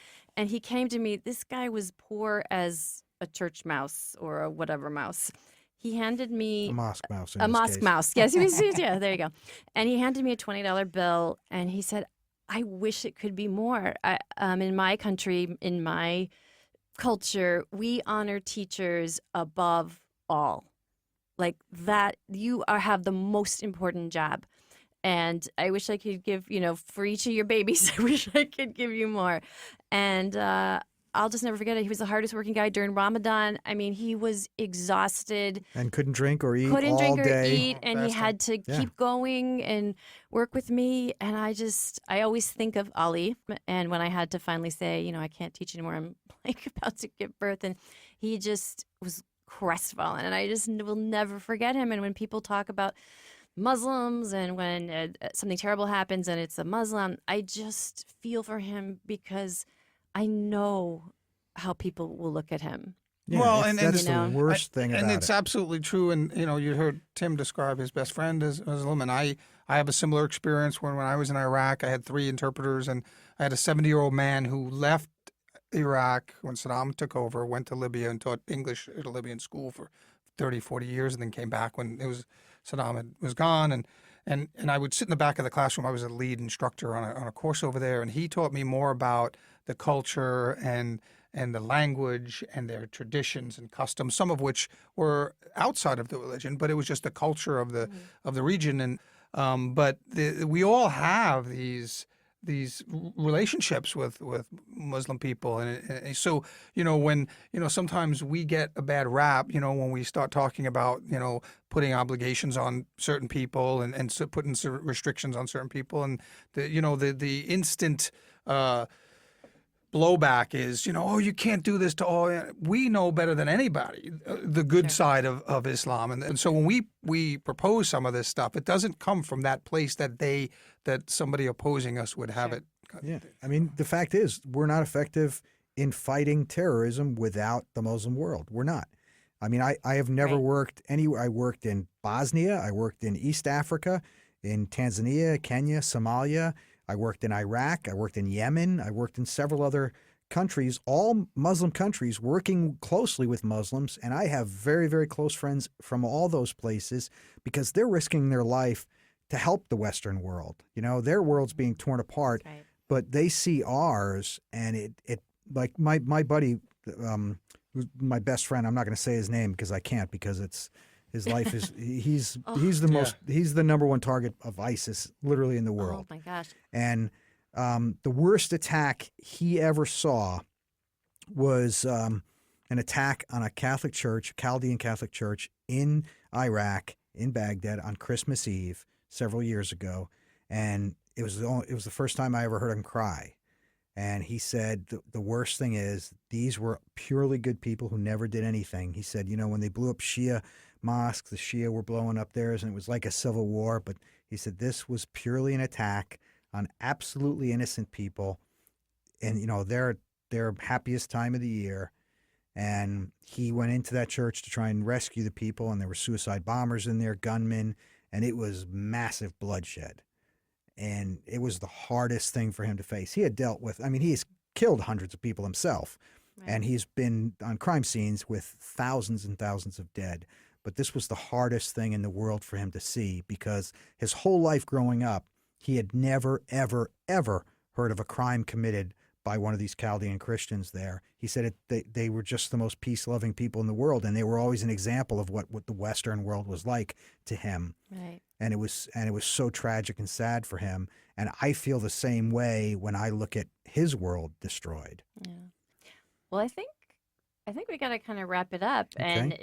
he came to me. This guy was poor as a church mouse or a whatever mouse. He handed me A mosque mouse. In a this mosque case. mouse. Yes, yeah, there you go. And he handed me a $20 bill, and he said, I wish it could be more. In my country, in my culture, we honor teachers above all. Like that, you have the most important job. And I wish I could give, for each of your babies, I wish I could give you more. And I'll just never forget it. He was the hardest working guy during Ramadan. I mean, he was exhausted. And couldn't drink or eat Couldn't all drink or day. eat, and he had to keep going and work with me. And I always think of Ali. And when I had to finally say, I can't teach anymore, I'm like about to give birth, and he just was crestfallen. And I just will never forget him. And when people talk about Muslims and when something terrible happens and it's a Muslim, I just feel for him because I know how people will look at him. Yeah, Well, that's and the worst thing about and it's it. absolutely true. And you heard Tim describe his best friend as Muslim, and I have a similar experience when I was in Iraq. I had 3 interpreters, and I had a 70-year-old man who left Iraq when Saddam took over, went to Libya and taught English at a Libyan school for 30, 40 years, and then came back when Saddam was gone. And I would sit in the back of the classroom. I was a lead instructor on a course over there, and he taught me more about the culture and the language and their traditions and customs, some of which were outside of the religion, but it was just the culture of the region. And we all have these relationships with Muslim people, and so when sometimes we get a bad rap when we start talking about putting obligations on certain people and so putting certain restrictions on certain people, and the instant blowback is, oh, you can't do this to all. We know better than anybody the good side of Islam. And so when we propose some of this stuff, it doesn't come from that place that somebody opposing us would have it. Yeah. I mean, the fact is, we're not effective in fighting terrorism without the Muslim world. We're not. I mean, I have never worked anywhere. I worked in Bosnia. I worked in East Africa, in Tanzania, Kenya, Somalia. I worked in Iraq. I worked in Yemen. I worked in several other countries, all Muslim countries, working closely with Muslims. And I have very, very close friends from all those places because they're risking their life to help the Western world. Their world's being torn apart, but they see ours, and it like my buddy, my best friend. I'm not going to say his name because I can't, because his life is he's the number one target of ISIS literally in the world. Oh my gosh. And the worst attack he ever saw was an attack on a Catholic church, Chaldean Catholic church in Iraq, in Baghdad, on Christmas Eve several years ago. And it was the first time I ever heard him cry. And he said the worst thing is these were purely good people who never did anything. He said, when they blew up Shia mosques, the Shia were blowing up theirs, and it was like a civil war. But he said this was purely an attack on absolutely innocent people, and their happiest time of the year. And he went into that church to try and rescue the people, and there were suicide bombers in there, gunmen, and it was massive bloodshed. And it was the hardest thing for him to face. He had dealt with, he's killed hundreds of people himself, and he's been on crime scenes with thousands and thousands of dead. But this was the hardest thing in the world for him to see, because his whole life growing up, he had never, ever, ever heard of a crime committed by one of these Chaldean Christians there. He said they were just the most peace-loving people in the world, and they were always an example of what the Western world was like to him. Right. And it was so tragic and sad for him. And I feel the same way when I look at his world destroyed. Yeah. Well, I think we got to kind of wrap it up, and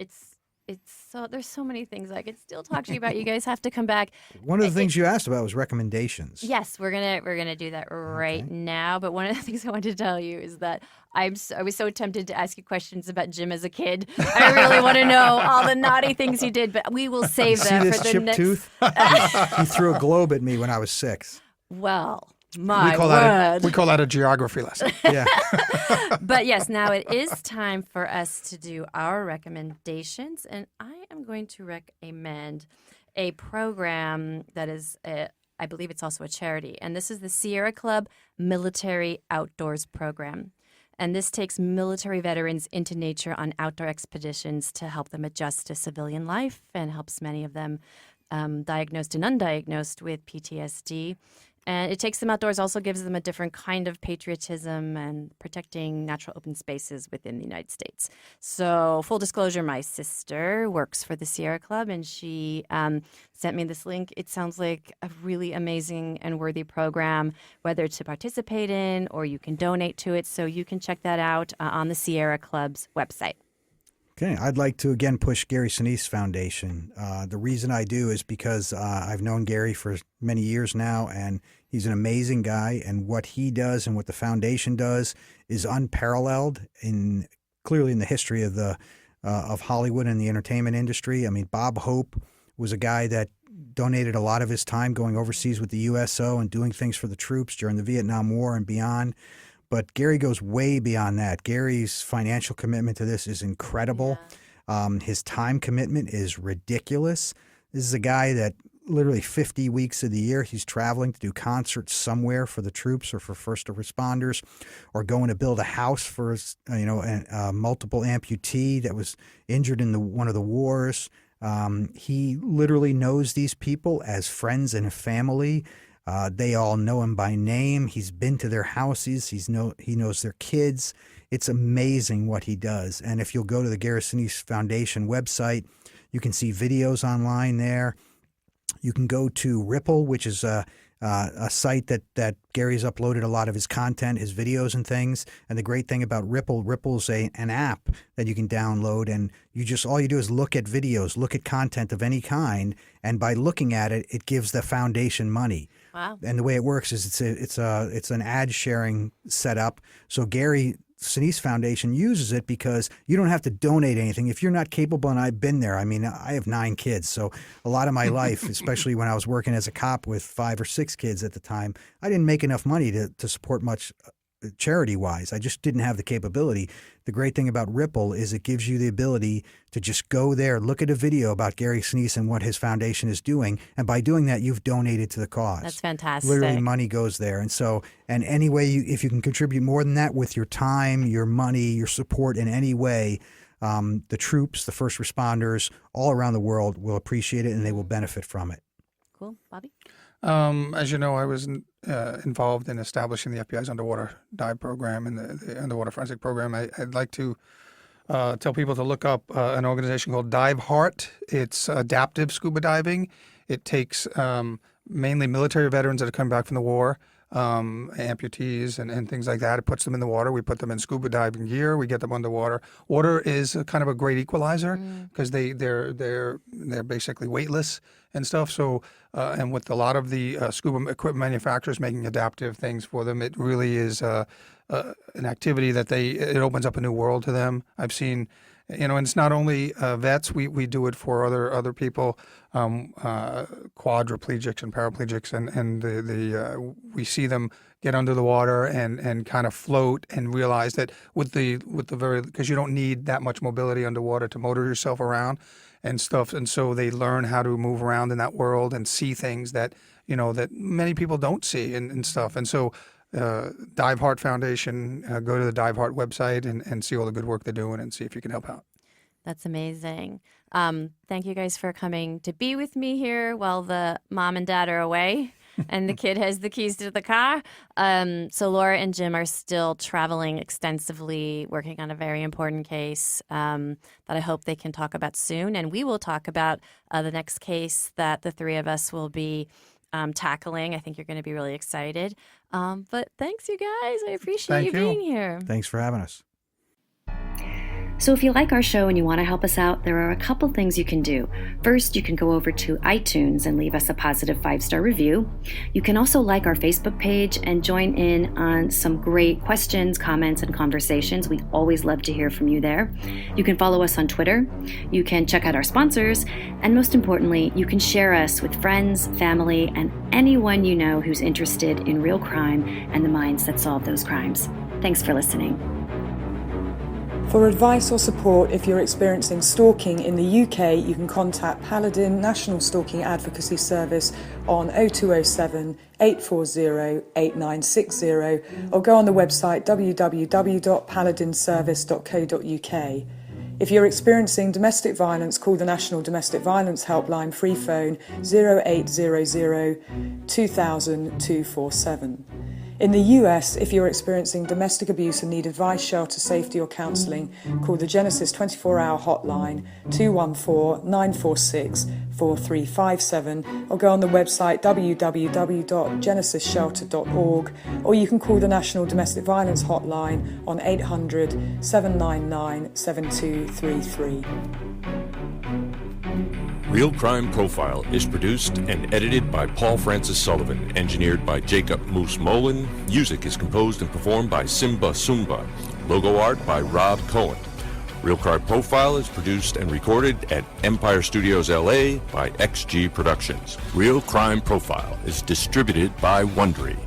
there's so many things I could still talk to you about. You guys have to come back. One of the things you asked about was recommendations. Yes, we're gonna do that right now. But one of the things I wanted to tell you is that I was so tempted to ask you questions about Jim as a kid. I really want to know all the naughty things he did, but we will save See that this for the chipped next. tooth? He threw a globe at me when I was 6. Well, my we call that a geography lesson. Yeah. But yes, now it is time for us to do our recommendations, and I am going to recommend a program that is, I believe it's also a charity, and this is the Sierra Club Military Outdoors Program. And this takes military veterans into nature on outdoor expeditions to help them adjust to civilian life and helps many of them diagnosed and undiagnosed with PTSD. And it takes them outdoors, also gives them a different kind of patriotism and protecting natural open spaces within the United States. So, full disclosure, my sister works for the Sierra Club, and she sent me this link. It sounds like a really amazing and worthy program, whether to participate in or you can donate to it. So, you can check that out on the Sierra Club's website. Okay, I'd like to again push Gary Sinise Foundation. The reason I do is because I've known Gary for many years now, and he's an amazing guy. And what he does and what the foundation does is unparalleled clearly in the history of of Hollywood and the entertainment industry. I mean, Bob Hope was a guy that donated a lot of his time going overseas with the USO and doing things for the troops during the Vietnam War and beyond. But Gary goes way beyond that. Gary's financial commitment to this is incredible. Yeah. His time commitment is ridiculous. This is a guy that literally 50 weeks of the year he's traveling to do concerts somewhere for the troops or for first responders, or going to build a house for a multiple amputee that was injured in one of the wars. He literally knows these people as friends and family. They all know him by name. He's been to their houses. He knows their kids. It's amazing what he does. And if you'll go to the Gary Sinise Foundation website, you can see videos online there. You can go to Ripple, which is a site that Gary's uploaded a lot of his content, his videos and things. And the great thing about Ripple's an app that you can download, and all you do is look at videos, look at content of any kind, and by looking at it, it gives the foundation money. Wow. And the way it works is it's an ad sharing setup. So Gary Sinise Foundation uses it because you don't have to donate anything if you're not capable. And I've been there. I mean, I have 9 kids, so a lot of my life, especially when I was working as a cop with 5 or 6 kids at the time, I didn't make enough money to support much charity-wise. I just didn't have the capability. The great thing about Ripple is it gives you the ability to just go there, look at a video about Gary Sinise and what his foundation is doing, and by doing that, you've donated to the cause. That's fantastic. Literally, money goes there. And so, and any way, if you can contribute more than that with your time, your money, your support in any way, the troops, the first responders all around the world will appreciate it and they will benefit from it. Cool. Bobby? As you know, I was involved in establishing the FBI's underwater dive program and the underwater forensic program. I'd like to tell people to look up an organization called Dive Heart. It's adaptive scuba diving. It takes mainly military veterans that are coming back from the war, amputees and things like that. It puts them in the water. We put them in scuba diving gear. We get them underwater. Water is kind of a great equalizer because they're basically weightless and stuff. So and with a lot of the scuba equipment manufacturers making adaptive things for them, it really is an activity that it opens up a new world to them. I've seen. And it's not only vets. We do it for other people, quadriplegics and paraplegics, and we see them get under the water and kind of float and realize that because you don't need that much mobility underwater to motor yourself around and stuff, and so they learn how to move around in that world and see things that that many people don't see and stuff, and so. Dive Heart Foundation, go to the Dive Heart website and see all the good work they're doing and see if you can help out. That's amazing. Thank you guys for coming to be with me here while the mom and dad are away and the kid has the keys to the car. So Laura and Jim are still traveling extensively, working on a very important case that I hope they can talk about soon. And we will talk about the next case that the three of us will be tackling. I think you're going to be really excited. But thanks, you guys. I appreciate Thank you you. being here. Thanks for having us. So if you like our show and you want to help us out, there are a couple things you can do. First, you can go over to iTunes and leave us a positive 5-star review. You can also like our Facebook page and join in on some great questions, comments, and conversations. We always love to hear from you there. You can follow us on Twitter. You can check out our sponsors. And most importantly, you can share us with friends, family, and anyone you know who's interested in real crime and the minds that solve those crimes. Thanks for listening. For advice or support if you're experiencing stalking in the UK, you can contact Paladin National Stalking Advocacy Service on 0207 840 8960 or go on the website www.paladinservice.co.uk. If you're experiencing domestic violence, call the National Domestic Violence Helpline free phone 0800 2000 247. In the US, if you're experiencing domestic abuse and need advice, shelter, safety or counselling, call the Genesis 24-hour hotline 214-946-4357 or go on the website www.genesisshelter.org, or you can call the National Domestic Violence Hotline on 800 799 7233. Real Crime Profile is produced and edited by Paul Francis Sullivan, engineered by Jacob Moose Molin. Music is composed and performed by Simba Sumba. Logo art by Rob Cohen. Real Crime Profile is produced and recorded at Empire Studios LA by XG Productions. Real Crime Profile is distributed by Wondery.